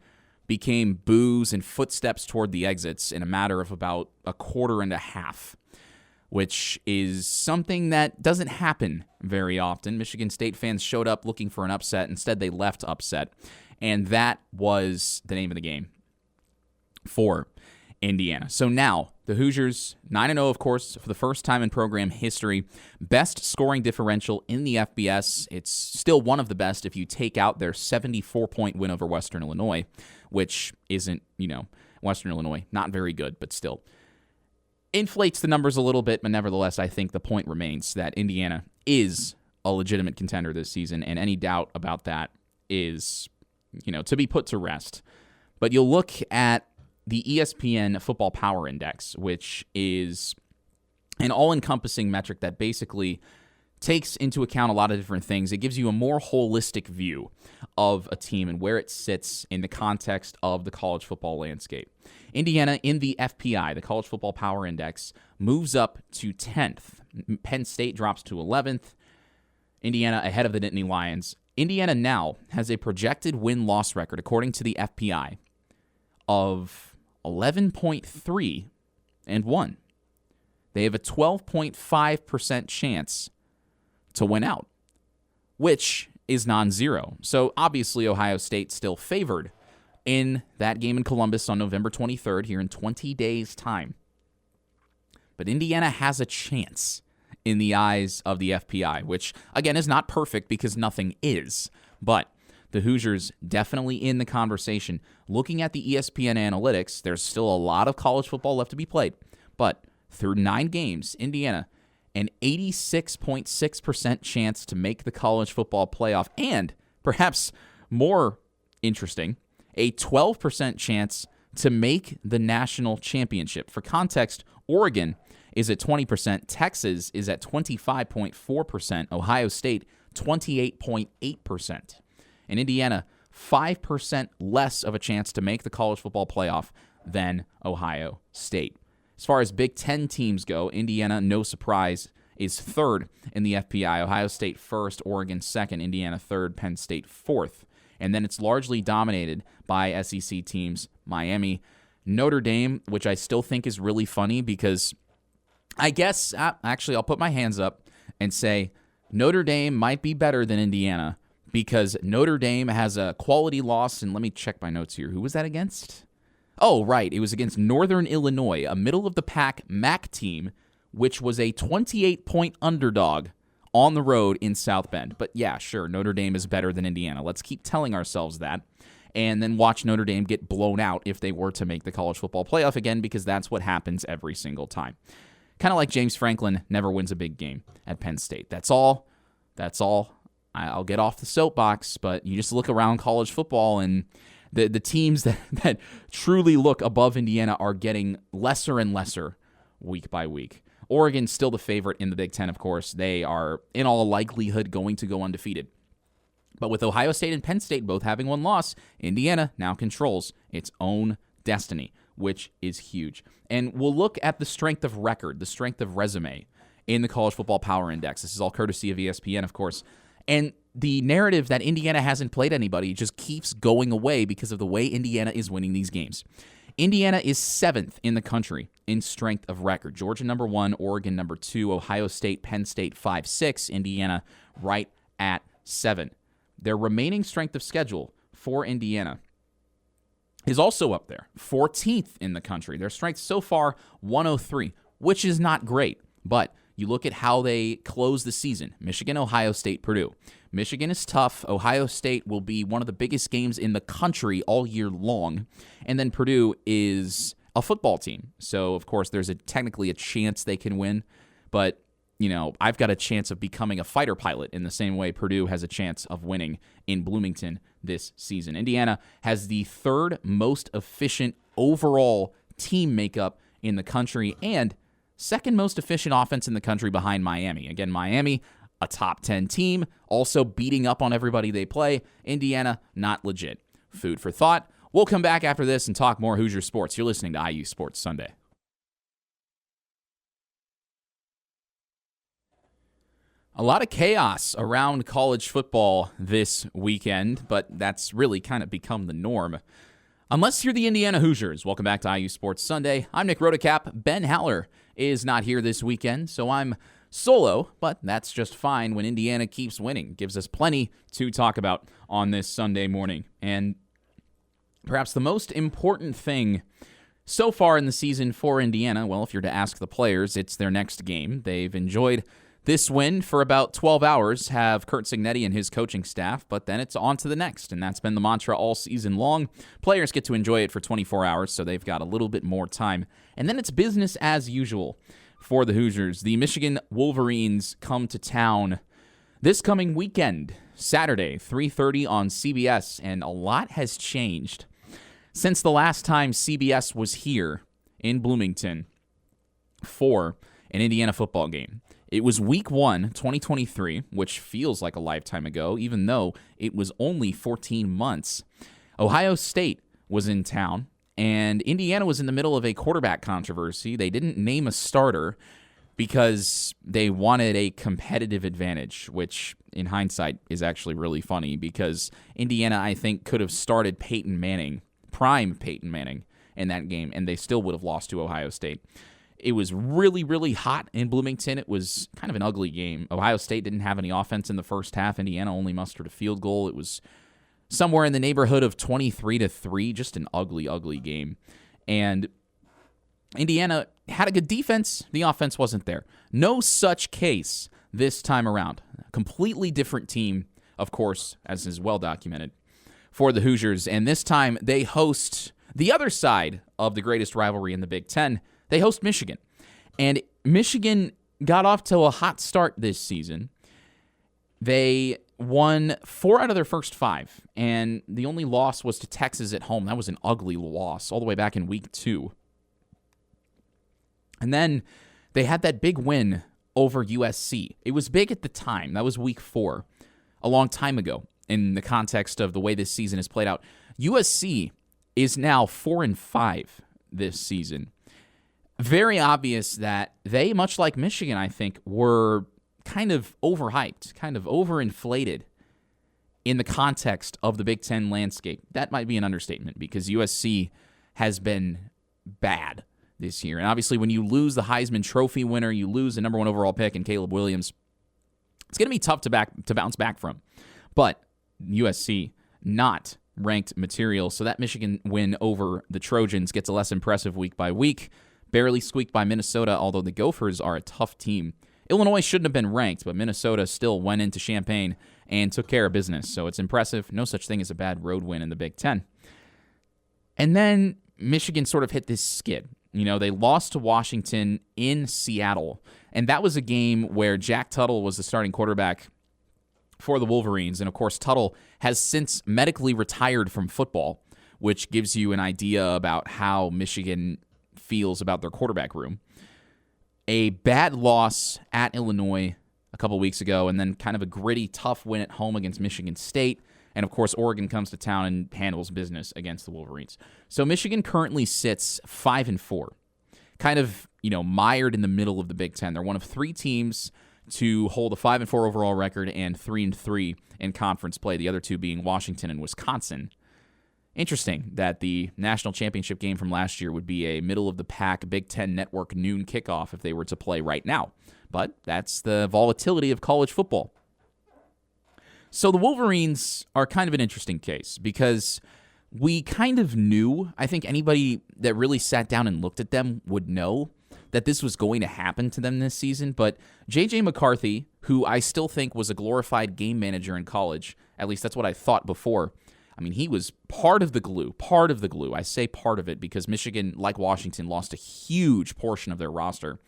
became boos and footsteps toward the exits in a matter of about a quarter and a half, which is something that doesn't happen very often. Michigan State fans showed up looking for an upset. Instead, they left upset, and that was the name of the game for Indiana. So now, the Hoosiers, 9-0, of course, for the first time in program history. Best scoring differential in the FBS. It's still one of the best if you take out their 74-point win over Western Illinois, which isn't, Western Illinois, not very good, but still inflates the numbers a little bit. But nevertheless, I think the point remains that Indiana is a legitimate contender this season, and any doubt about that is, to be put to rest. But you'll look at the ESPN Football Power Index, which is an all-encompassing metric that basically takes into account a lot of different things. It gives you a more holistic view of a team and where it sits in the context of the college football landscape. Indiana in the FPI, the College Football Power Index, moves up to 10th. Penn State drops to 11th. Indiana ahead of the Nittany Lions. Indiana now has a projected win-loss record, according to the FPI, of 11.3-1. They have a 12.5% chance to win out, which is non-zero. So obviously Ohio State still favored in that game in Columbus on November 23rd, here in 20 days' time. But Indiana has a chance in the eyes of the FPI, which, again, is not perfect because nothing is. But the Hoosiers definitely in the conversation. Looking at the ESPN analytics, there's still a lot of college football left to be played. But through 9 games, Indiana, an 86.6% chance to make the college football playoff, and perhaps more interesting, a 12% chance to make the national championship. For context, Oregon is at 20%, Texas is at 25.4%, Ohio State 28.8%, and Indiana 5% less of a chance to make the college football playoff than Ohio State. As far as Big Ten teams go, Indiana, no surprise, is third in the FPI. Ohio State first, Oregon second, Indiana third, Penn State fourth. And then it's largely dominated by SEC teams, Miami, Notre Dame, which I still think is really funny because I guess, actually, I'll put my hands up and say Notre Dame might be better than Indiana because Notre Dame has a quality loss, and let me check my notes here. Who was that against? Oh, right. It was against Northern Illinois, a middle-of-the-pack MAC team, which was a 28-point underdog on the road in South Bend. But yeah, sure, Notre Dame is better than Indiana. Let's keep telling ourselves that, and then watch Notre Dame get blown out if they were to make the college football playoff again, because that's what happens every single time. Kind of like James Franklin never wins a big game at Penn State. That's all. I'll get off the soapbox, but you just look around college football, and the teams that truly look above Indiana are getting lesser and lesser week by week. Oregon's still the favorite in the Big Ten, of course. They are, in all likelihood, going to go undefeated. But with Ohio State and Penn State both having one loss, Indiana now controls its own destiny, which is huge. And we'll look at the strength of record, the strength of resume in the College Football Power Index. This is all courtesy of ESPN, of course. And the narrative that Indiana hasn't played anybody just keeps going away because of the way Indiana is winning these games. Indiana is 7th in the country in strength of record. Georgia number 1, Oregon number 2, Ohio State, Penn State 5, 6, Indiana right at 7. Their remaining strength of schedule for Indiana is also up there, 14th in the country. Their strength so far, 103, which is not great, but you look at how they close the season. Michigan, Ohio State, Purdue. Michigan is tough. Ohio State will be one of the biggest games in the country all year long. And then Purdue is a football team. So, of course, there's technically a chance they can win. But, I've got a chance of becoming a fighter pilot in the same way Purdue has a chance of winning in Bloomington this season. Indiana has the 3rd most efficient overall team makeup in the country and 2nd most efficient offense in the country behind Miami. Again, Miami, a top 10 team, also beating up on everybody they play. Indiana, not legit. Food for thought. We'll come back after this and talk more Hoosier sports. You're listening to IU Sports Sunday. A lot of chaos around college football this weekend, but that's really kind of become the norm. Unless you're the Indiana Hoosiers. Welcome back to IU Sports Sunday. I'm Nick Rotacap. Ben Haller is not here this weekend, so I'm solo, but that's just fine when Indiana keeps winning. Gives us plenty to talk about on this Sunday morning. And perhaps the most important thing so far in the season for Indiana, well, if you're to ask the players, it's their next game. They've enjoyed this win for about 12 hours, have Curt Cignetti and his coaching staff, but then it's on to the next, and that's been the mantra all season long. Players get to enjoy it for 24 hours, so they've got a little bit more time. And then it's business as usual for the Hoosiers. The Michigan Wolverines come to town this coming weekend, Saturday, 3:30 on CBS, and a lot has changed since the last time CBS was here in Bloomington for an Indiana football game. It was week 1, 2023, which feels like a lifetime ago, even though it was only 14 months. Ohio State was in town, and Indiana was in the middle of a quarterback controversy. They didn't name a starter because they wanted a competitive advantage, which in hindsight is actually really funny because Indiana, I think, could have started Peyton Manning, prime Peyton Manning, in that game, and they still would have lost to Ohio State. It was really, really hot in Bloomington. It was kind of an ugly game. Ohio State didn't have any offense in the first half. Indiana only mustered a field goal. It was somewhere in the neighborhood of 23-3, just an ugly, ugly game. And Indiana had a good defense. The offense wasn't there. No such case this time around. Completely different team, of course, as is well documented, for the Hoosiers. And this time they host the other side of the greatest rivalry in the Big Ten. They host Michigan. And Michigan got off to a hot start this season. They won 4 out of their first 5, and the only loss was to Texas at home. That was an ugly loss all the way back in week 2. And then they had that big win over USC. It was big at the time. That was week 4, a long time ago in the context of the way this season has played out. USC is now 4-5 this season. Very obvious that they, much like Michigan, I think, were kind of overhyped, kind of overinflated in the context of the Big Ten landscape. That might be an understatement because USC has been bad this year. And obviously when you lose the Heisman Trophy winner, you lose the number 1 overall pick in Caleb Williams, it's going to be tough to bounce back from. But USC, not ranked material, so that Michigan win over the Trojans gets a less impressive week by week. Barely squeaked by Minnesota, although the Gophers are a tough team. Illinois shouldn't have been ranked, but Minnesota still went into Champaign and took care of business, so it's impressive. No such thing as a bad road win in the Big Ten. And then Michigan sort of hit this skid. You know, they lost to Washington in Seattle, and that was a game where Jack Tuttle was the starting quarterback for the Wolverines, and of course Tuttle has since medically retired from football, which gives you an idea about how Michigan feels about their quarterback room. A bad loss at Illinois a couple weeks ago, and then kind of a gritty, tough win at home against Michigan State. And, of course, Oregon comes to town and handles business against the Wolverines. So Michigan currently sits 5-4, kind of, mired in the middle of the Big Ten. They're one of 3 teams to hold a 5-4 overall record and 3-3 in conference play, the other 2 being Washington and Wisconsin. Interesting that the national championship game from last year would be a middle-of-the-pack Big Ten Network noon kickoff if they were to play right now. But that's the volatility of college football. So the Wolverines are kind of an interesting case because we kind of knew, I think anybody that really sat down and looked at them would know that this was going to happen to them this season. But J.J. McCarthy, who I still think was a glorified game manager in college, at least that's what I thought before, I mean, he was part of the glue. I say part of it because Michigan, like Washington, lost a huge portion of their roster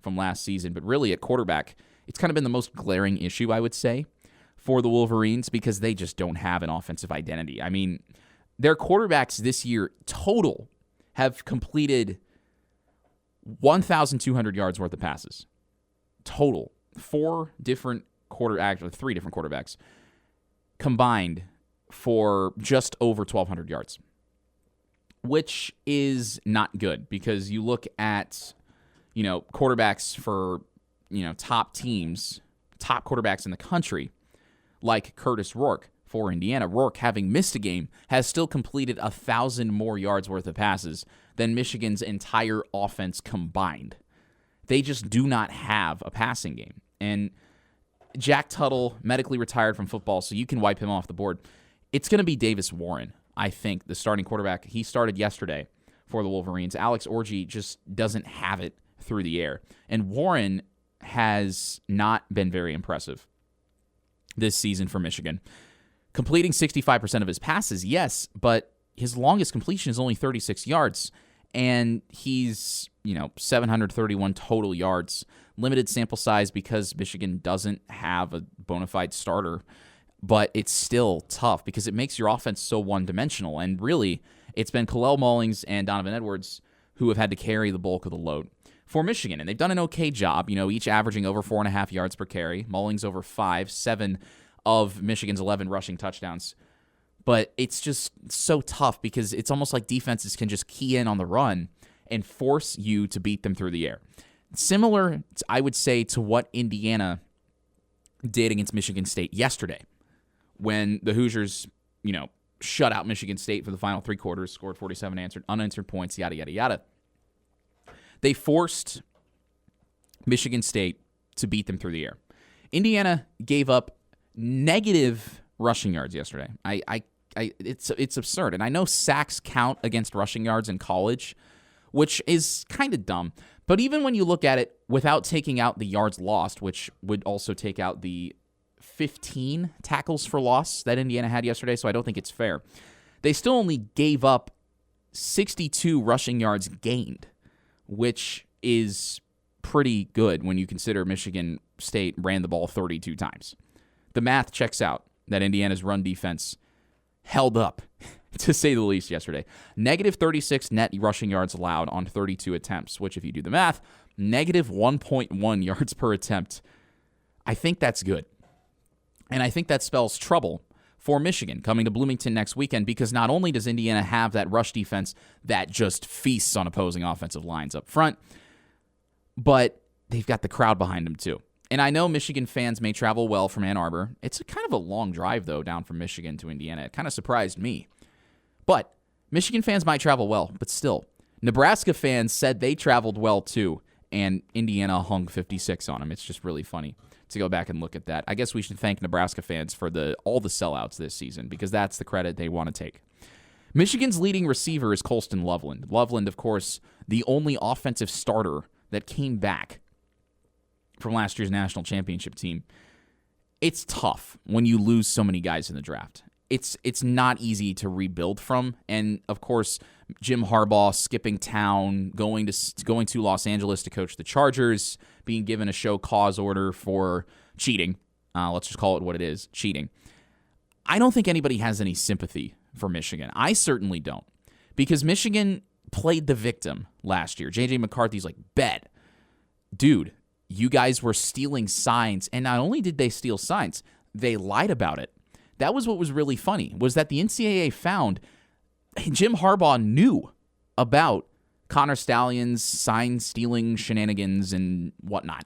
from last season. But really, at quarterback, it's kind of been the most glaring issue, I would say, for the Wolverines because they just don't have an offensive identity. I mean, their quarterbacks this year total have completed 1,200 yards worth of passes. Total. 3 different quarterbacks combined for just over 1,200 yards, which is not good because you look at, quarterbacks for, top teams, top quarterbacks in the country, like Curtis Rourke for Indiana. Rourke, having missed a game, has still completed 1,000 more yards worth of passes than Michigan's entire offense combined. They just do not have a passing game. And Jack Tuttle, medically retired from football, so you can wipe him off the board. It's going to be Davis Warren, I think, the starting quarterback. He started yesterday for the Wolverines. Alex Orji just doesn't have it through the air. And Warren has not been very impressive this season for Michigan. Completing 65% of his passes, yes, but his longest completion is only 36 yards. And he's, 731 total yards. Limited sample size because Michigan doesn't have a bona fide starter. But it's still tough because it makes your offense so one-dimensional. And really, it's been Kalel Mullings and Donovan Edwards who have had to carry the bulk of the load for Michigan, and they've done an okay job, each averaging over 4.5 yards per carry. Mullings over 5, 7 of Michigan's 11 rushing touchdowns. But it's just so tough because it's almost like defenses can just key in on the run and force you to beat them through the air. Similar, I would say, to what Indiana did against Michigan State yesterday when the Hoosiers, shut out Michigan State for the final 3 quarters, scored 47 unanswered points, yada, yada, yada. They forced Michigan State to beat them through the air. Indiana gave up negative rushing yards yesterday. It's absurd. And I know sacks count against rushing yards in college, which is kind of dumb. But even when you look at it without taking out the yards lost, which would also take out the 15 tackles for loss that Indiana had yesterday, so I don't think it's fair. They still only gave up 62 rushing yards gained, which is pretty good when you consider Michigan State ran the ball 32 times. The math checks out that Indiana's run defense held up, to say the least, yesterday. Negative 36 net rushing yards allowed on 32 attempts, which, if you do the math, negative 1.1 yards per attempt. I think that's good. And I think that spells trouble for Michigan coming to Bloomington next weekend, because not only does Indiana have that rush defense that just feasts on opposing offensive lines up front, but they've got the crowd behind them too. And I know Michigan fans may travel well from Ann Arbor. It's kind of a long drive, though, down from Michigan to Indiana. It kind of surprised me. But Michigan fans might travel well, but still. Nebraska fans said they traveled well, too, and Indiana hung 56 on them. It's just really funny to go back and look at that. I guess we should thank Nebraska fans for all the sellouts this season, because that's the credit they want to take. Michigan's leading receiver is Colston Loveland. Loveland, of course, the only offensive starter that came back from last year's national championship team. It's tough when you lose so many guys in the draft. It's not easy to rebuild from. And, of course, Jim Harbaugh skipping town, going to Los Angeles to coach the Chargers, being given a show cause order for cheating. Let's just call it what it is, cheating. I don't think anybody has any sympathy for Michigan. I certainly don't. Because Michigan played the victim last year. J.J. McCarthy's like, bet. Dude, you guys were stealing signs, and not only did they steal signs, they lied about it. That was what was really funny, was that the NCAA found Jim Harbaugh knew about Connor Stalions' sign-stealing shenanigans and whatnot,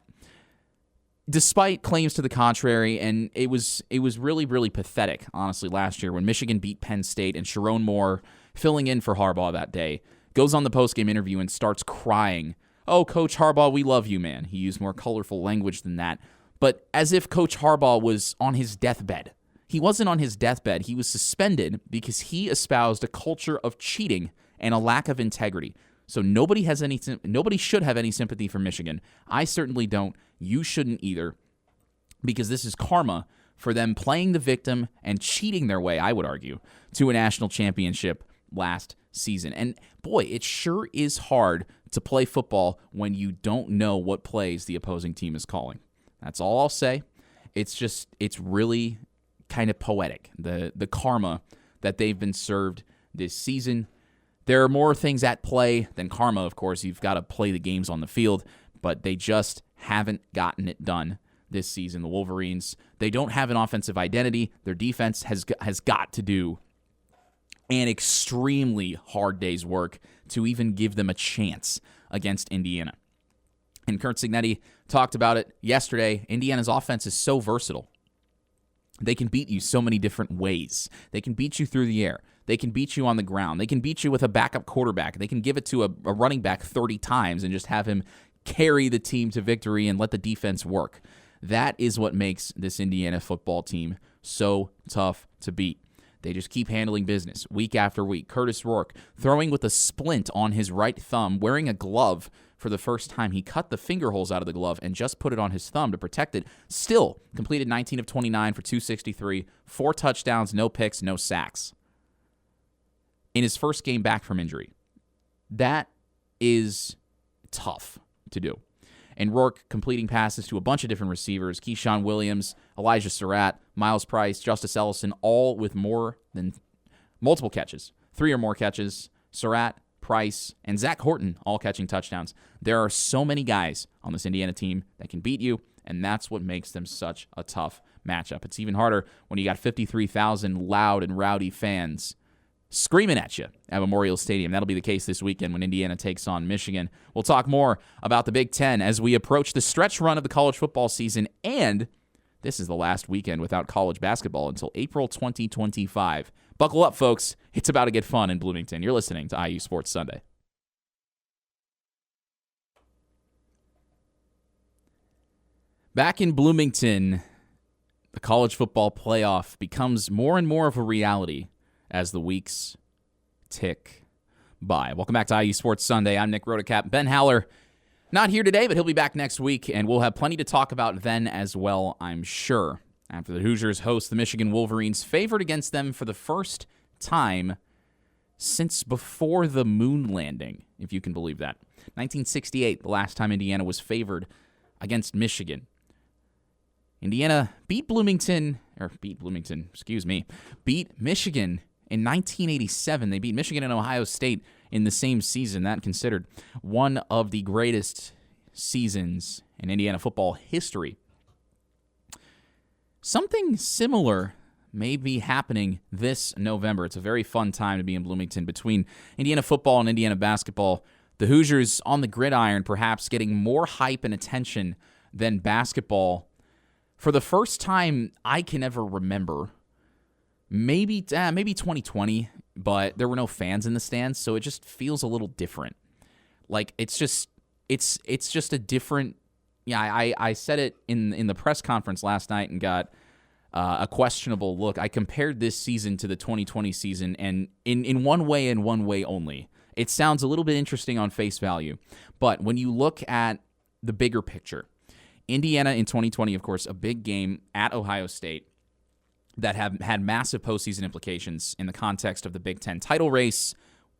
despite claims to the contrary. And it was really, really pathetic, honestly, last year when Michigan beat Penn State and Sharon Moore, filling in for Harbaugh that day, goes on the postgame interview and starts crying. Oh, Coach Harbaugh, we love you, man. He used more colorful language than that. But as if Coach Harbaugh was on his deathbed. He wasn't on his deathbed. He was suspended because he espoused a culture of cheating and a lack of integrity. So nobody should have any sympathy for Michigan. I certainly don't. You shouldn't either, because this is karma for them playing the victim and cheating their way, I would argue, to a national championship last season. And boy, it sure is hard to play football when you don't know what plays the opposing team is calling. That's all I'll say. It's really kind of poetic, the karma that they've been served this season. There are more things at play than karma, of course. You've got to play the games on the field, but they just haven't gotten it done this season. The Wolverines, they don't have an offensive identity. Their defense has got to do an extremely hard day's work to even give them a chance against Indiana. And Curt Cignetti talked about it yesterday. Indiana's offense is so versatile. They can beat you so many different ways. They can beat you through the air. They can beat you on the ground. They can beat you with a backup quarterback. They can give it to a running back 30 times and just have him carry the team to victory and let the defense work. That is what makes this Indiana football team so tough to beat. They just keep handling business week after week. Curtis Rourke throwing with a splint on his right thumb, wearing a glove for the first time. He cut the finger holes out of the glove and just put it on his thumb to protect it. Still completed 19 of 29 for 263, 4 touchdowns, no picks, no sacks in his first game back from injury. That is tough to do. And Rourke completing passes to a bunch of different receivers, Keyshawn Williams, Elijah Surratt, Miles Price, Justice Ellison, all with more than multiple catches, 3 or more catches. Surratt, Price, and Zach Horton all catching touchdowns. There are so many guys on this Indiana team that can beat you, and that's what makes them such a tough matchup. It's even harder when you got 53,000 loud and rowdy fans screaming at you at Memorial Stadium. That'll be the case this weekend when Indiana takes on Michigan. We'll talk more about the Big Ten as we approach the stretch run of the college football season, and this is the last weekend without college basketball until April 2025. Buckle up, folks. It's about to get fun in Bloomington. You're listening to IU Sports Sunday. Back in Bloomington, the college football playoff becomes more and more of a reality as the weeks tick by. Welcome back to IU Sports Sunday. I'm Nick Rotacap. Ben Haller, not here today, but he'll be back next week, and we'll have plenty to talk about then as well, I'm sure. After the Hoosiers host the Michigan Wolverines, favored against them for the first time since before the moon landing, if you can believe that. 1968, the last time Indiana was favored against Michigan. Indiana beat Michigan in 1987. They beat Michigan and Ohio State in the same season. That considered one of the greatest seasons in Indiana football history. Something similar may be happening this November. It's a very fun time to be in Bloomington between Indiana football and Indiana basketball. The Hoosiers on the gridiron perhaps getting more hype and attention than basketball for the first time I can ever remember. Maybe 2020, but there were no fans in the stands, so it just feels a little different. Like it's just a different. Yeah, I said it in the press conference last night and got a questionable look. I compared this season to the 2020 season, and in one way and one way only. It sounds a little bit interesting on face value, but when you look at the bigger picture, Indiana in 2020, of course, a big game at Ohio State that have had massive postseason implications in the context of the Big Ten title race,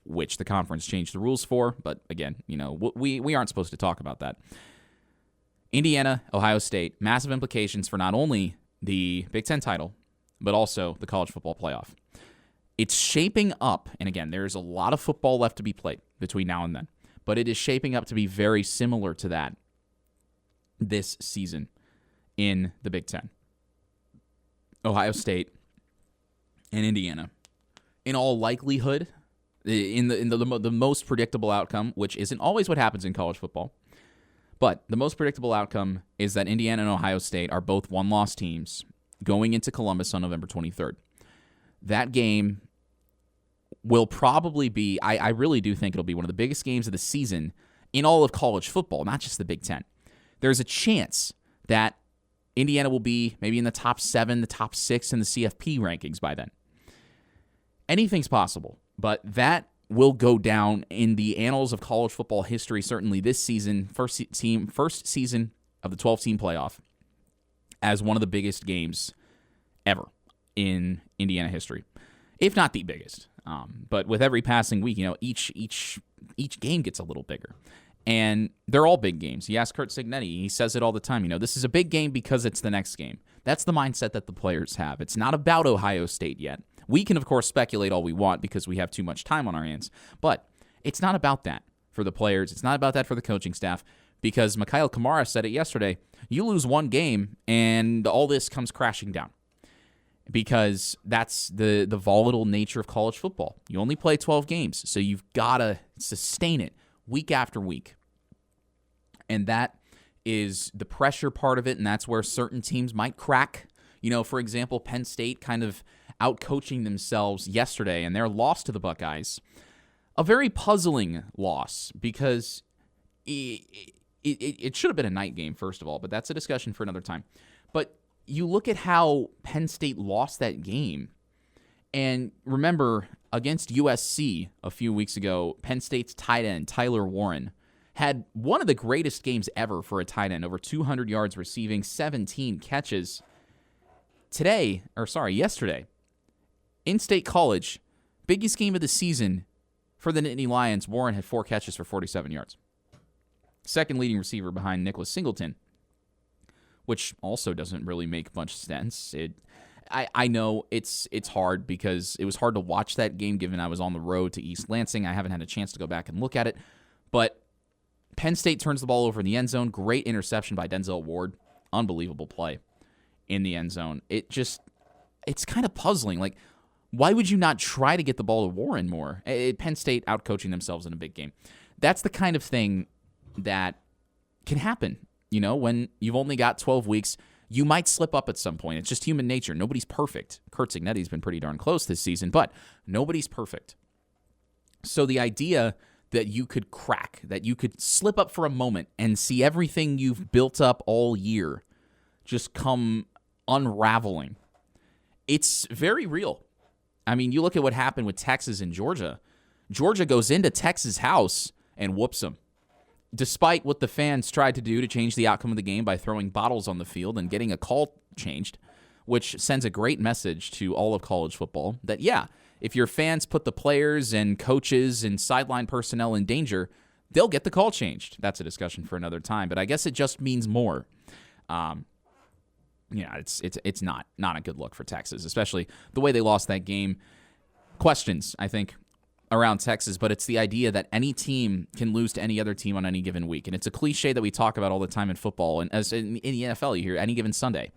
which the conference changed the rules for. But again, we aren't supposed to talk about that. Indiana, Ohio State, massive implications for not only the Big Ten title, but also the college football playoff. It's shaping up, and again, there's a lot of football left to be played between now and then, but it is shaping up to be very similar to that this season in the Big Ten. Ohio State and Indiana, in all likelihood, in the most predictable outcome, which isn't always what happens in college football, but the most predictable outcome is that Indiana and Ohio State are both one-loss teams going into Columbus on November 23rd. That game will probably be, I really do think it'll be one of the biggest games of the season in all of college football, not just the Big Ten. There's a chance that Indiana will be maybe in the top 7, the top 6 in the CFP rankings by then. Anything's possible, but that will go down in the annals of college football history, certainly this season, first season of the 12-team playoff, as one of the biggest games ever in Indiana history, if not the biggest. But with every passing week, each game gets a little bigger. And they're all big games. You ask Curt Cignetti, he says it all the time. This is a big game because it's the next game. That's the mindset that the players have. It's not about Ohio State yet. We can, of course, speculate all we want because we have too much time on our hands. But it's not about that for the players. It's not about that for the coaching staff because Mikhail Kamara said it yesterday. You lose one game and all this comes crashing down because that's the volatile nature of college football. You only play 12 games, so you've got to sustain it week after week. And that is the pressure part of it, and that's where certain teams might crack. For example, Penn State kind of out-coaching themselves yesterday, and their loss to the Buckeyes. A very puzzling loss because it should have been a night game, first of all, but that's a discussion for another time. But you look at how Penn State lost that game, and remember, against USC a few weeks ago, Penn State's tight end, Tyler Warren, had one of the greatest games ever for a tight end, over 200 yards receiving, 17 catches. Yesterday, in-state college, biggest game of the season for the Nittany Lions, Warren had 4 catches for 47 yards. Second leading receiver behind Nicholas Singleton, which also doesn't really make much sense. I know it's hard because it was hard to watch that game given I was on the road to East Lansing. I haven't had a chance to go back and look at it. But Penn State turns the ball over in the end zone. Great interception by Denzel Ward. Unbelievable play in the end zone. It's kind of puzzling. Like, why would you not try to get the ball to Warren more? Penn State outcoaching themselves in a big game. That's the kind of thing that can happen. When you've only got 12 weeks, you might slip up at some point. It's just human nature. Nobody's perfect. Curt Cignetti's been pretty darn close this season, but nobody's perfect. So the idea that you could crack, that you could slip up for a moment and see everything you've built up all year just come unraveling, it's very real. I mean, you look at what happened with Texas and Georgia. Georgia goes into Texas' house and whoops them. Despite what the fans tried to do to change the outcome of the game by throwing bottles on the field and getting a call changed, which sends a great message to all of college football that, yeah, if your fans put the players and coaches and sideline personnel in danger, they'll get the call changed. That's a discussion for another time, but I guess it just means more. It's not a good look for Texas, especially the way they lost that game. Questions, I think, around Texas, but it's the idea that any team can lose to any other team on any given week. And it's a cliche that we talk about all the time in football. And as in the NFL, you hear any given Sunday.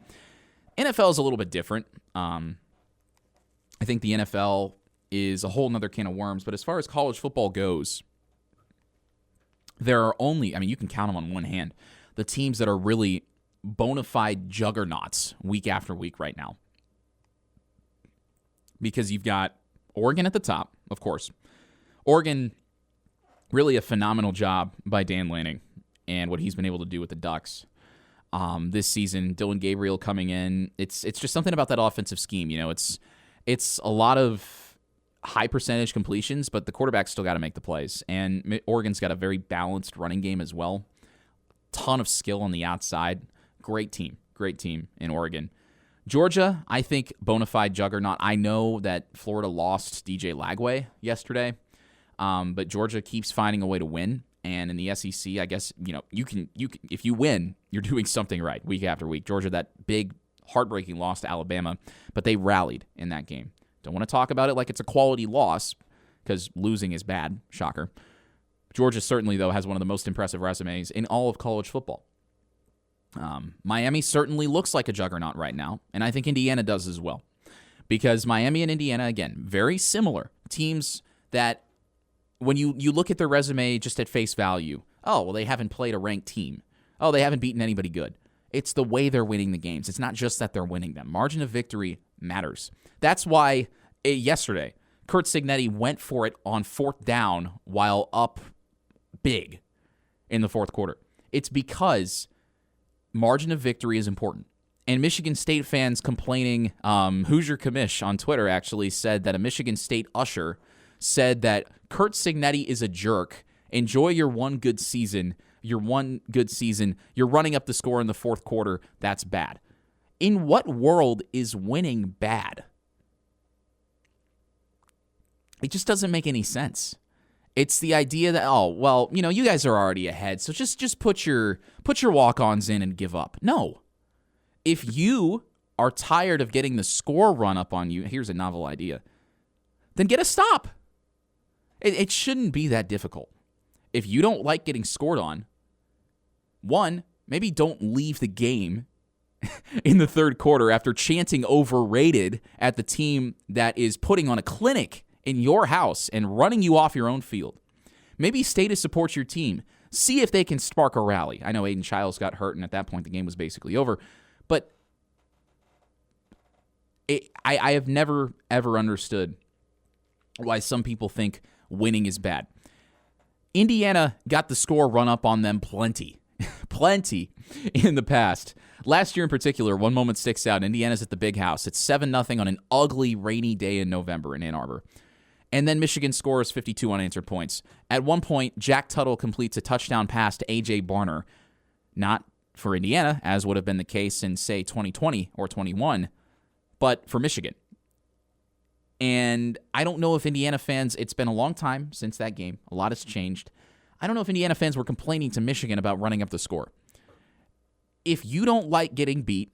NFL is a little bit different. I think the NFL is a whole nother can of worms. But as far as college football goes, there are only, you can count them on one hand, the teams that are really bona fide juggernauts week after week right now. Because you've got Oregon at the top, of course. Oregon, really a phenomenal job by Dan Lanning and what he's been able to do with the Ducks this season. Dillon Gabriel coming in. It's just something about that offensive scheme. It's a lot of high percentage completions, but the quarterback's still got to make the plays. And Oregon's got a very balanced running game as well. Ton of skill on the outside. Great team in Oregon. Georgia, I think, bona fide juggernaut. I know that Florida lost DJ Lagway yesterday, but Georgia keeps finding a way to win. And in the SEC, I guess you can if you win, you're doing something right week after week. Georgia, that big heartbreaking loss to Alabama, but they rallied in that game. Don't want to talk about it like it's a quality loss because losing is bad. Shocker. Georgia certainly, though, has one of the most impressive resumes in all of college football. Miami certainly looks like a juggernaut right now, and I think Indiana does as well. Because Miami and Indiana, again, very similar teams that when you look at their resume just at face value, oh, well, they haven't played a ranked team. Oh, they haven't beaten anybody good. It's the way they're winning the games. It's not just that they're winning them. Margin of victory matters. That's why yesterday, Curt Cignetti went for it on fourth down while up big in the fourth quarter. It's because margin of victory is important. And Michigan State fans complaining, Hoosier Commish on Twitter actually said that a Michigan State usher said that Curt Cignetti is a jerk. Enjoy your one good season. You're running up the score in the fourth quarter. That's bad. In what world is winning bad? It just doesn't make any sense. It's the idea that, you guys are already ahead, so just put your walk-ons in and give up. No. If you are tired of getting the score run up on you, here's a novel idea, then get a stop. It shouldn't be that difficult. If you don't like getting scored on, one, maybe don't leave the game in the third quarter after chanting overrated at the team that is putting on a clinic in your house and running you off your own field. Maybe stay to support your team. See if they can spark a rally. I know Aiden Childs got hurt, and at that point the game was basically over. But I have never, ever understood why some people think winning is bad. Indiana got the score run up on them plenty in the past. Last year in particular, one moment sticks out. Indiana's at the Big House. It's 7-0 on an ugly, rainy day in November in Ann Arbor. And then Michigan scores 52 unanswered points. At one point, Jack Tuttle completes a touchdown pass to A.J. Barner. Not for Indiana, as would have been the case in, say, 2020 or 21, but for Michigan. And I don't know if Indiana fans, it's been a long time since that game. A lot has changed. I don't know if Indiana fans were complaining to Michigan about running up the score. If you don't like getting beat,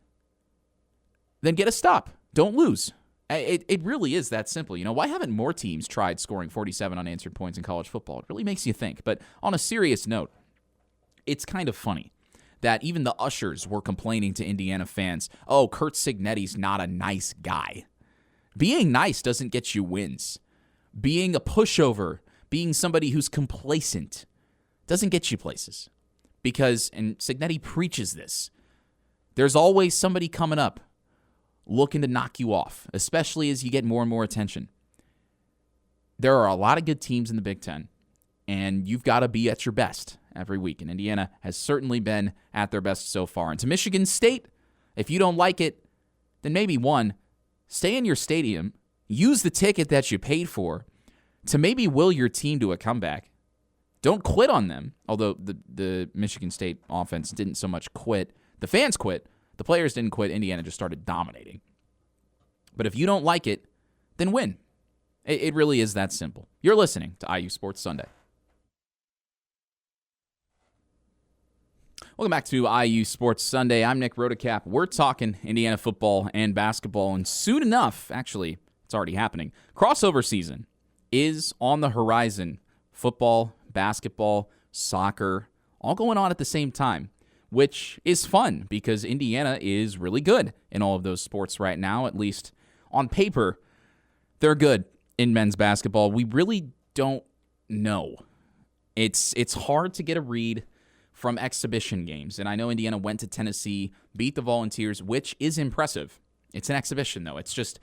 then get a stop. don't lose. It really is that simple. Why haven't more teams tried scoring 47 unanswered points in college football? It really makes you think. But on a serious note, it's kind of funny that even the ushers were complaining to Indiana fans, oh, Curt Cignetti's not a nice guy. Being nice doesn't get you wins. Being a pushover, being somebody who's complacent, doesn't get you places. Because, and Cignetti preaches this, there's always somebody coming up looking to knock you off, especially as you get more and more attention. There are a lot of good teams in the Big Ten, and you've got to be at your best every week. And Indiana has certainly been at their best so far. And to Michigan State, if you don't like it, then maybe stay in your stadium, use the ticket that you paid for to maybe will your team to a comeback. Don't quit on them, although the Michigan State offense didn't so much quit. The fans quit. The players didn't quit. Indiana just started dominating. But if you don't like it, then win. It really is that simple. You're listening to IU Sports Sunday. Welcome back to IU Sports Sunday. I'm Nick Rodecap. We're talking Indiana football and basketball, and soon enough, actually, it's already happening. Crossover season is on the horizon. Football, basketball, soccer, all going on at the same time, which is fun because Indiana is really good in all of those sports right now. At least on paper, they're good in men's basketball. We really don't know. It's hard to get a read from exhibition games. And I know Indiana went to Tennessee, beat the Volunteers, which is impressive. It's an exhibition, though. It's just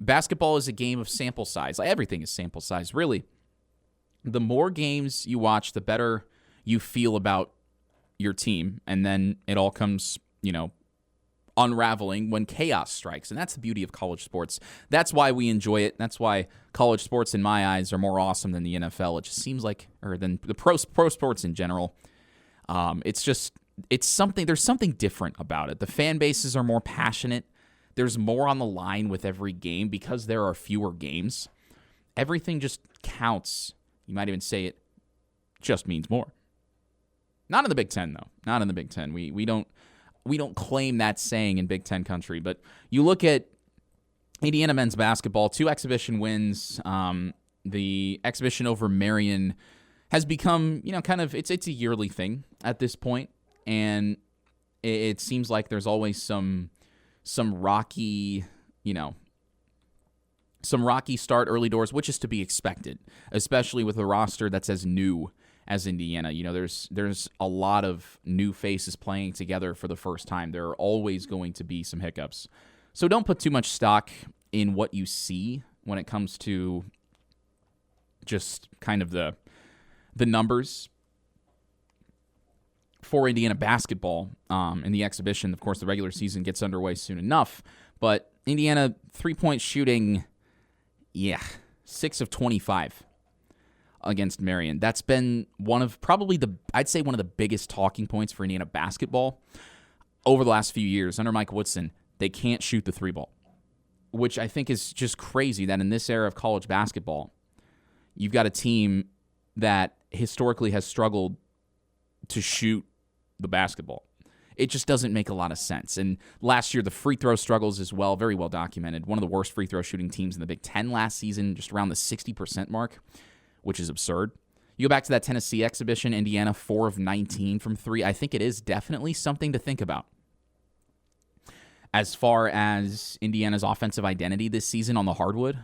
basketball is a game of sample size. Like everything is sample size, really. The more games you watch, the better you feel about your team. And then it all comes, unraveling when chaos strikes. And that's the beauty of college sports. That's why we enjoy it. That's why college sports, in my eyes, are more awesome than the NFL. It just seems like, or than the pro sports in general. There's something different about it. The fan bases are more passionate. There's more on the line with every game because there are fewer games. Everything just counts. You might even say it just means more. Not in the Big Ten, though. Not in the Big Ten. We don't claim that saying in Big Ten country. But you look at Indiana men's basketball, 2 exhibition wins. The exhibition over Marion has become, it's a yearly thing at this point, and it seems like there's always some rocky start early doors, which is to be expected, especially with a roster that's as new as Indiana. There's a lot of new faces playing together for the first time. There are always going to be some hiccups. So don't put too much stock in what you see when it comes to just kind of the numbers for Indiana basketball in the exhibition. Of course, the regular season gets underway soon enough, but Indiana 3-point shooting, 6 of 25 against Marion. That's been one of the biggest talking points for Indiana basketball over the last few years. Under Mike Woodson, they can't shoot the 3-ball, which I think is just crazy that in this era of college basketball, you've got a team that historically has struggled to shoot the basketball. It just doesn't make a lot of sense. And last year, the free throw struggles as well, very well documented. One of the worst free throw shooting teams in the Big Ten last season, just around the 60% mark, which is absurd. You go back to that Tennessee exhibition, Indiana 4 of 19 from 3. I think it is definitely something to think about. As far as Indiana's offensive identity this season on the hardwood,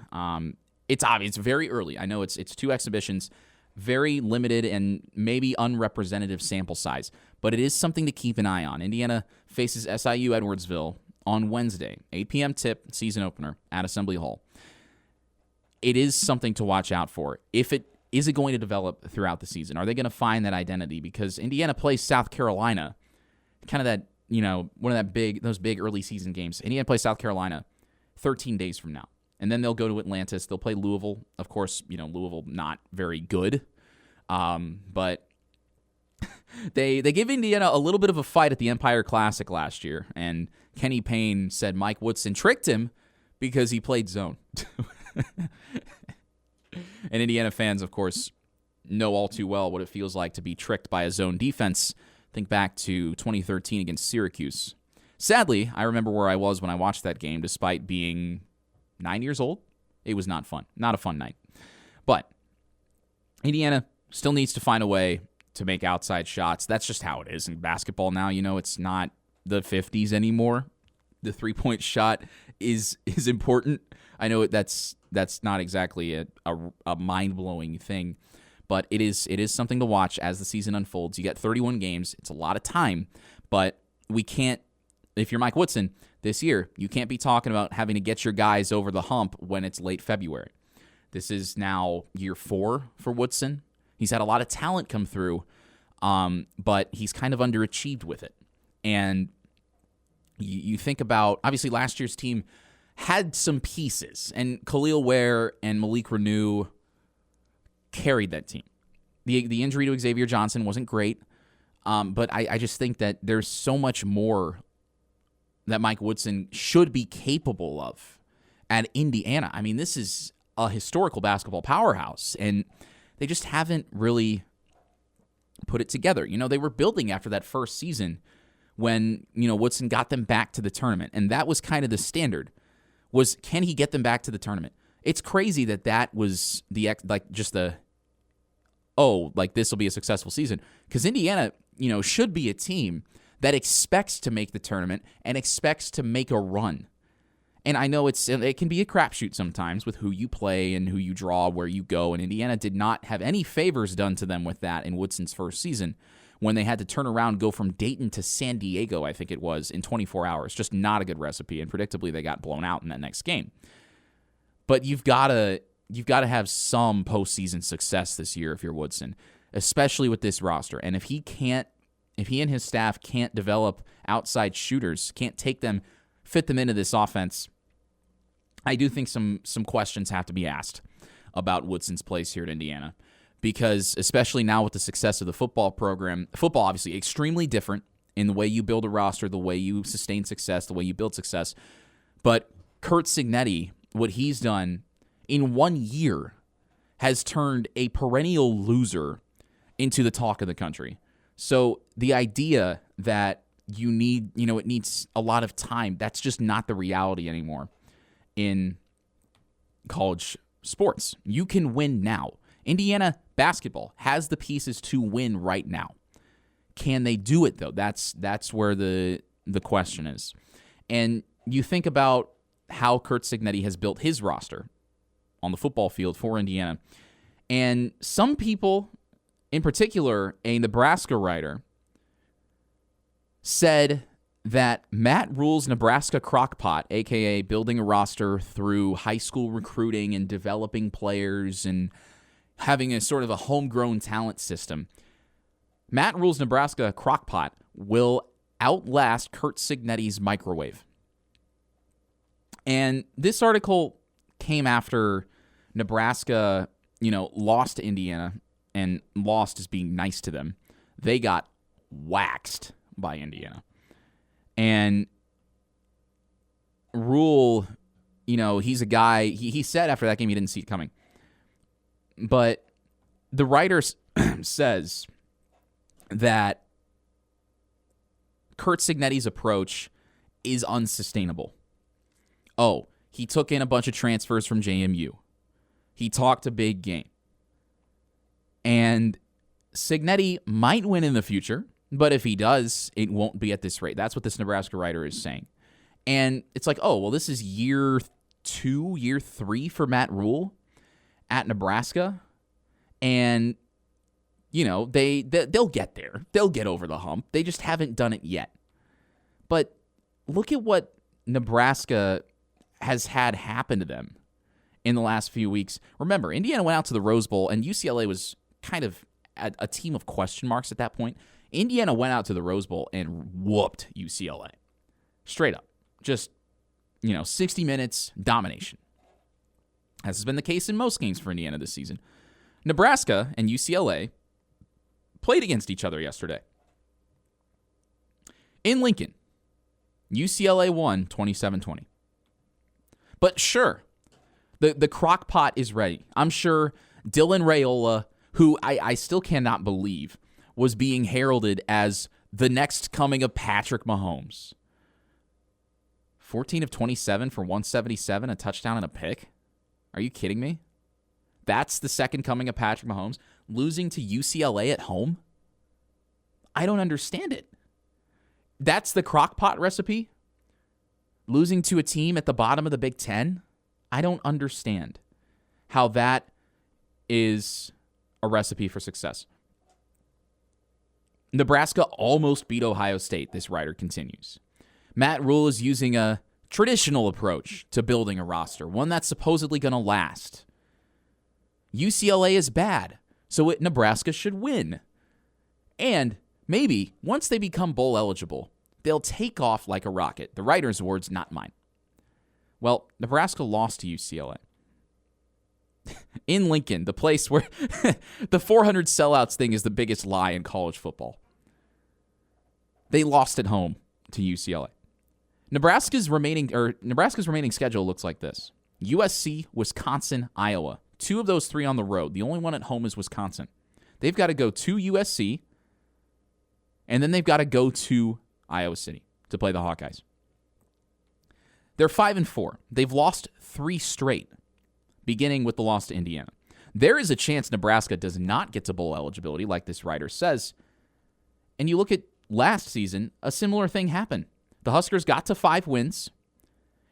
it's obvious. It's very early. I know it's 2 exhibitions, very limited and maybe unrepresentative sample size, but it is something to keep an eye on. Indiana faces SIU Edwardsville on Wednesday, 8 p.m. tip, season opener at Assembly Hall. It is something to watch out for. Is it going to develop throughout the season? Are they going to find that identity? Because Indiana plays South Carolina, kind of that, one of those big early season games. Indiana plays South Carolina 13 days from now. And then they'll go to Atlantis. They'll play Louisville. Of course, Louisville not very good. But they give Indiana a little bit of a fight at the Empire Classic last year. And Kenny Payne said Mike Woodson tricked him because he played zone. And Indiana fans, of course, know all too well what it feels like to be tricked by a zone defense. Think back to 2013 against Syracuse. Sadly, I remember where I was when I watched that game, despite being 9 years old. It was not fun. Not a fun night. But Indiana still needs to find a way to make outside shots. That's just how it is in basketball now. It's not the 50s anymore. The three-point shot is important. I know that's not exactly a mind-blowing thing, but it is something to watch as the season unfolds. You get 31 games. It's a lot of time, but we can't, if you're Mike Woodson this year, you can't be talking about having to get your guys over the hump when it's late February. This is now year 4 for Woodson. He's had a lot of talent come through, but he's kind of underachieved with it. And you think about, obviously last year's team had some pieces, and Khalil Ware and Malik Renew carried that team. The injury to Xavier Johnson wasn't great, but I just think that there's so much more that Mike Woodson should be capable of at Indiana. I mean, this is a historical basketball powerhouse, and they just haven't really put it together. They were building after that first season when, Woodson got them back to the tournament, and that was kind of the standard, was can he get them back to the tournament? It's crazy that was this will be a successful season, because Indiana, should be a team that expects to make the tournament and expects to make a run. And I know it can be a crapshoot sometimes with who you play and who you draw, where you go. And Indiana did not have any favors done to them with that in Woodson's first season, when they had to turn around, go from Dayton to San Diego, I think it was, in 24 hours. Just not a good recipe, and predictably they got blown out in that next game. But you've got to have some postseason success this year if you're Woodson, especially with this roster. And if he and his staff can't develop outside shooters, can't fit them into this offense, I do think some questions have to be asked about Woodson's place here at Indiana, because especially now with the success of the football program, football obviously extremely different in the way you build a roster, the way you sustain success, the way you build success. But Curt Cignetti, what he's done in 1 year, has turned a perennial loser into the talk of the country. So the idea that it needs a lot of time, that's just not the reality anymore in college sports. You can win now. Indiana basketball has the pieces to win right now. Can they do it, though? That's where the question is. And you think about how Curt Cignetti has built his roster on the football field for Indiana. And some people, in particular, a Nebraska writer, said that Matt Rhule's Nebraska Crockpot, a.k.a. building a roster through high school recruiting and developing players and having a sort of a homegrown talent system, Matt Rhule's Nebraska Crockpot will outlast Curt Cignetti's microwave. And this article came after Nebraska, lost to Indiana, and lost as being nice to them. They got waxed by Indiana. And Rhule, he's a guy, he said after that game he didn't see it coming. But the writer says that Curt Cignetti's approach is unsustainable. Oh, he took in a bunch of transfers from JMU. He talked a big game. And Cignetti might win in the future, but if he does, it won't be at this rate. That's what this Nebraska writer is saying. And it's like, oh, well, this is year 2, year 3 for Matt Rhule at Nebraska. And, they'll get there. They'll get over the hump. They just haven't done it yet. But look at what Nebraska has had happen to them in the last few weeks. Remember, Indiana went out to the Rose Bowl, and UCLA was kind of a team of question marks at that point. Indiana went out to the Rose Bowl and whooped UCLA. Straight up. Just, 60 minutes, domination. As has been the case in most games for Indiana this season. Nebraska and UCLA played against each other yesterday. In Lincoln, UCLA won 27-20. But sure, the crock pot is ready. I'm sure Dylan Raiola, who I still cannot believe was being heralded as the next coming of Patrick Mahomes. 14 of 27 for 177, a touchdown and a pick? Are you kidding me? That's the second coming of Patrick Mahomes. Losing to UCLA at home? I don't understand it. That's the crockpot recipe? Losing to a team at the bottom of the Big Ten? I don't understand how that is a recipe for success. Nebraska almost beat Ohio State, this writer continues. Matt Rule is using a traditional approach to building a roster, one that's supposedly going to last. UCLA is bad, so Nebraska should win. And maybe, once they become bowl eligible, they'll take off like a rocket. The writer's words, not mine. Well, Nebraska lost to UCLA. In Lincoln, the place where the 400 sellouts thing is the biggest lie in college football. They lost at home to UCLA. Nebraska's remaining schedule looks like this. USC, Wisconsin, Iowa. 2 of those 3 on the road. The only one at home is Wisconsin. They've got to go to USC, and then they've got to go to Iowa City to play the Hawkeyes. They're 5-4. They've lost 3 straight, beginning with the loss to Indiana. There is a chance Nebraska does not get to bowl eligibility, like this writer says. And you look at last season, a similar thing happened. The Huskers got to 5 wins,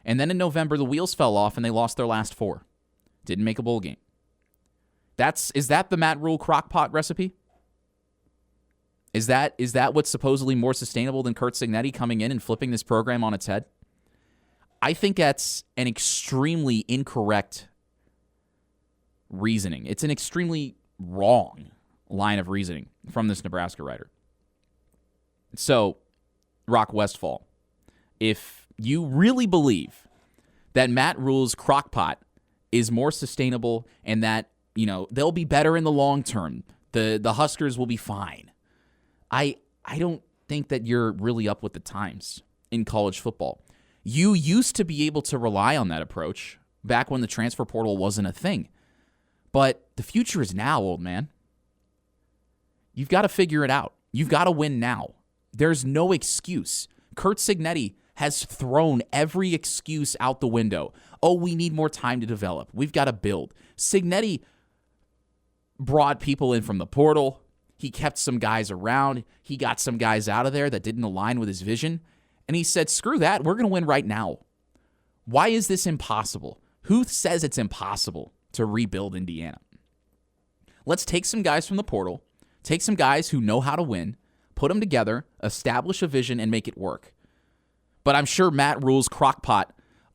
and then in November, the wheels fell off, and they lost their last 4. Didn't make a bowl game. Is that the Matt Rule crockpot recipe? Is that what's supposedly more sustainable than Curt Cignetti coming in and flipping this program on its head? I think that's an extremely incorrect reasoning. It's an extremely wrong line of reasoning from this Nebraska writer. So, Rock Westfall, if you really believe that Matt Rule's crockpot is more sustainable and that, they'll be better in the long term, the Huskers will be fine, I don't think that you're really up with the times in college football. You used to be able to rely on that approach back when the transfer portal wasn't a thing. But the future is now, old man. You've got to figure it out. You've got to win now. There's no excuse. Curt Cignetti has thrown every excuse out the window. Oh, we need more time to develop. We've got to build. Cignetti brought people in from the portal. He kept some guys around. He got some guys out of there that didn't align with his vision. And he said, screw that. We're going to win right now. Why is this impossible? Who says it's impossible to rebuild Indiana? Let's take some guys from the portal, take some guys who know how to win, put them together, establish a vision, and make it work. But I'm sure Matt Rule's crockpot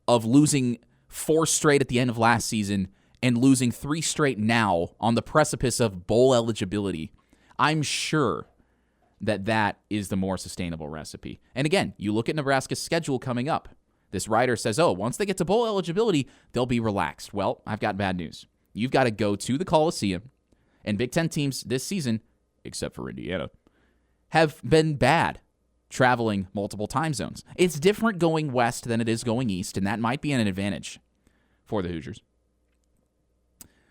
of losing 4 straight at the end of last season and losing 3 straight now on the precipice of bowl eligibility, I'm sure that is the more sustainable recipe. And again, you look at Nebraska's schedule coming up. This writer says, once they get to bowl eligibility, they'll be relaxed. Well, I've got bad news. You've got to go to the Coliseum, and Big Ten teams this season, except for Indiana, have been bad traveling multiple time zones. It's different going west than it is going east, and that might be an advantage for the Hoosiers.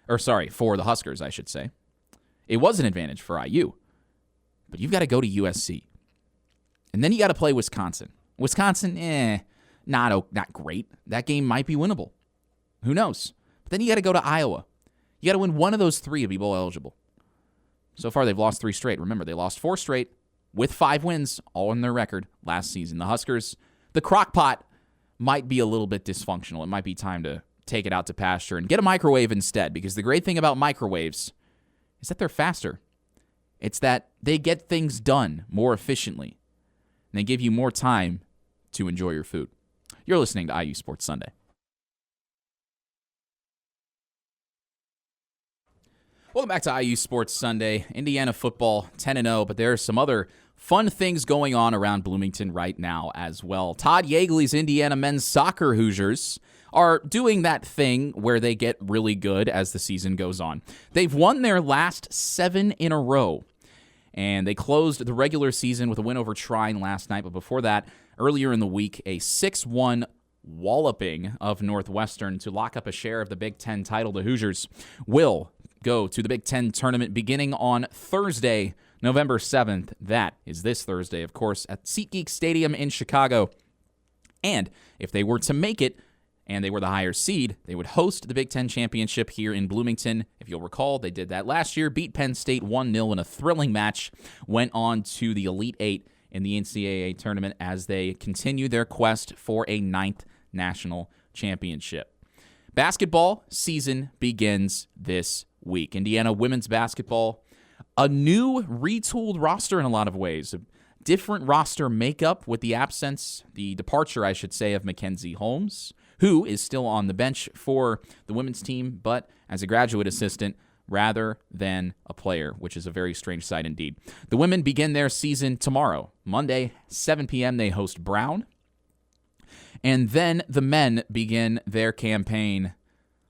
For the Huskers, I should say. It was an advantage for IU. But you've got to go to USC. And then you got to play Wisconsin. Wisconsin, not great. That game might be winnable. Who knows? But then you got to go to Iowa. You got to win one of those 3 to be bowl eligible. So far, they've lost 3 straight. Remember, they lost 4 straight with 5 wins, all in their record last season. The Huskers, the crockpot might be a little bit dysfunctional. It might be time to take it out to pasture and get a microwave instead, because the great thing about microwaves is that they're faster. It's that they get things done more efficiently, and they give you more time to enjoy your food. You're listening to IU Sports Sunday. Welcome back to IU Sports Sunday. Indiana football 10-0, but there are some other fun things going on around Bloomington right now as well. Todd Yeagley's Indiana men's soccer Hoosiers are doing that thing where they get really good as the season goes on. They've won their last 7 in a row, and they closed the regular season with a win over Trine last night, but before that, earlier in the week, a 6-1 walloping of Northwestern to lock up a share of the Big Ten title. The Hoosiers will go to the Big Ten tournament beginning on Thursday, November 7th. That is this Thursday, of course, at SeatGeek Stadium in Chicago. And if they were to make it, and they were the higher seed, they would host the Big Ten Championship here in Bloomington. If you'll recall, they did that last year, beat Penn State 1-0 in a thrilling match, went on to the Elite Eight in the NCAA tournament as they continue their quest for a 9th national championship. Basketball season begins this week. Indiana women's basketball, a new retooled roster in a lot of ways. A different roster makeup with the departure, I should say, of Mackenzie Holmes, who is still on the bench for the women's team, but as a graduate assistant rather than a player, which is a very strange sight indeed. The women begin their season tomorrow. Monday, 7 p.m., they host Brown. And then the men begin their campaign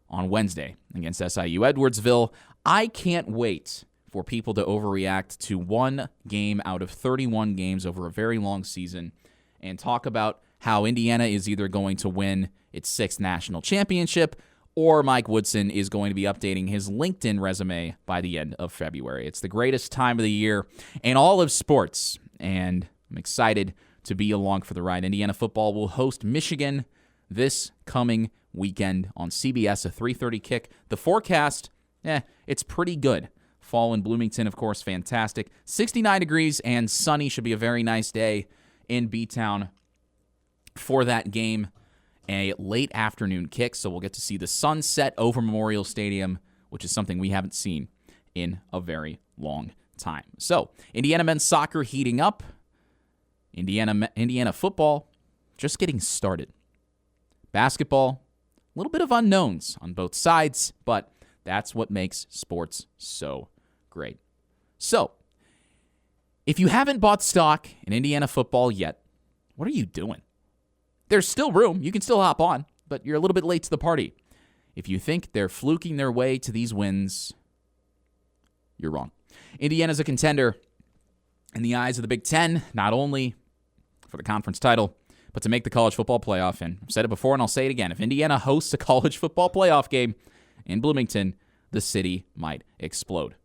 on Wednesday against SIU Edwardsville. I can't wait for people to overreact to one game out of 31 games over a very long season and talk about how Indiana is either going to win its 6th national championship or Mike Woodson is going to be updating his LinkedIn resume by the end of February. It's the greatest time of the year in all of sports, and I'm excited to be along for the ride. Indiana football will host Michigan this coming weekend on CBS, a 3:30 kick. The forecast, it's pretty good. Fall in Bloomington, of course, fantastic. 69 degrees and sunny. Should be a very nice day in B-Town for that game. A late afternoon kick, so we'll get to see the sunset over Memorial Stadium, which is something we haven't seen in a very long time. So, Indiana men's soccer heating up. Indiana football just getting started. Basketball, a little bit of unknowns on both sides, but that's what makes sports so great. So, if you haven't bought stock in Indiana football yet, what are you doing? There's still room. You can still hop on, but you're a little bit late to the party. If you think they're fluking their way to these wins, you're wrong. Indiana's a contender in the eyes of the Big Ten, not only for the conference title, but to make the college football playoff. And I've said it before and I'll say it again. If Indiana hosts a college football playoff game in Bloomington, the city might explode.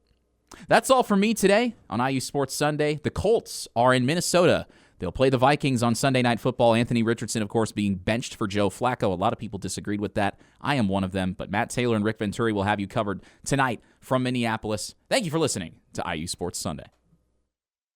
That's all for me today on IU Sports Sunday. The Colts are in Minnesota. They'll play the Vikings on Sunday Night Football. Anthony Richardson, of course, being benched for Joe Flacco. A lot of people disagreed with that. I am one of them. But Matt Taylor and Rick Venturi will have you covered tonight from Minneapolis. Thank you for listening to IU Sports Sunday.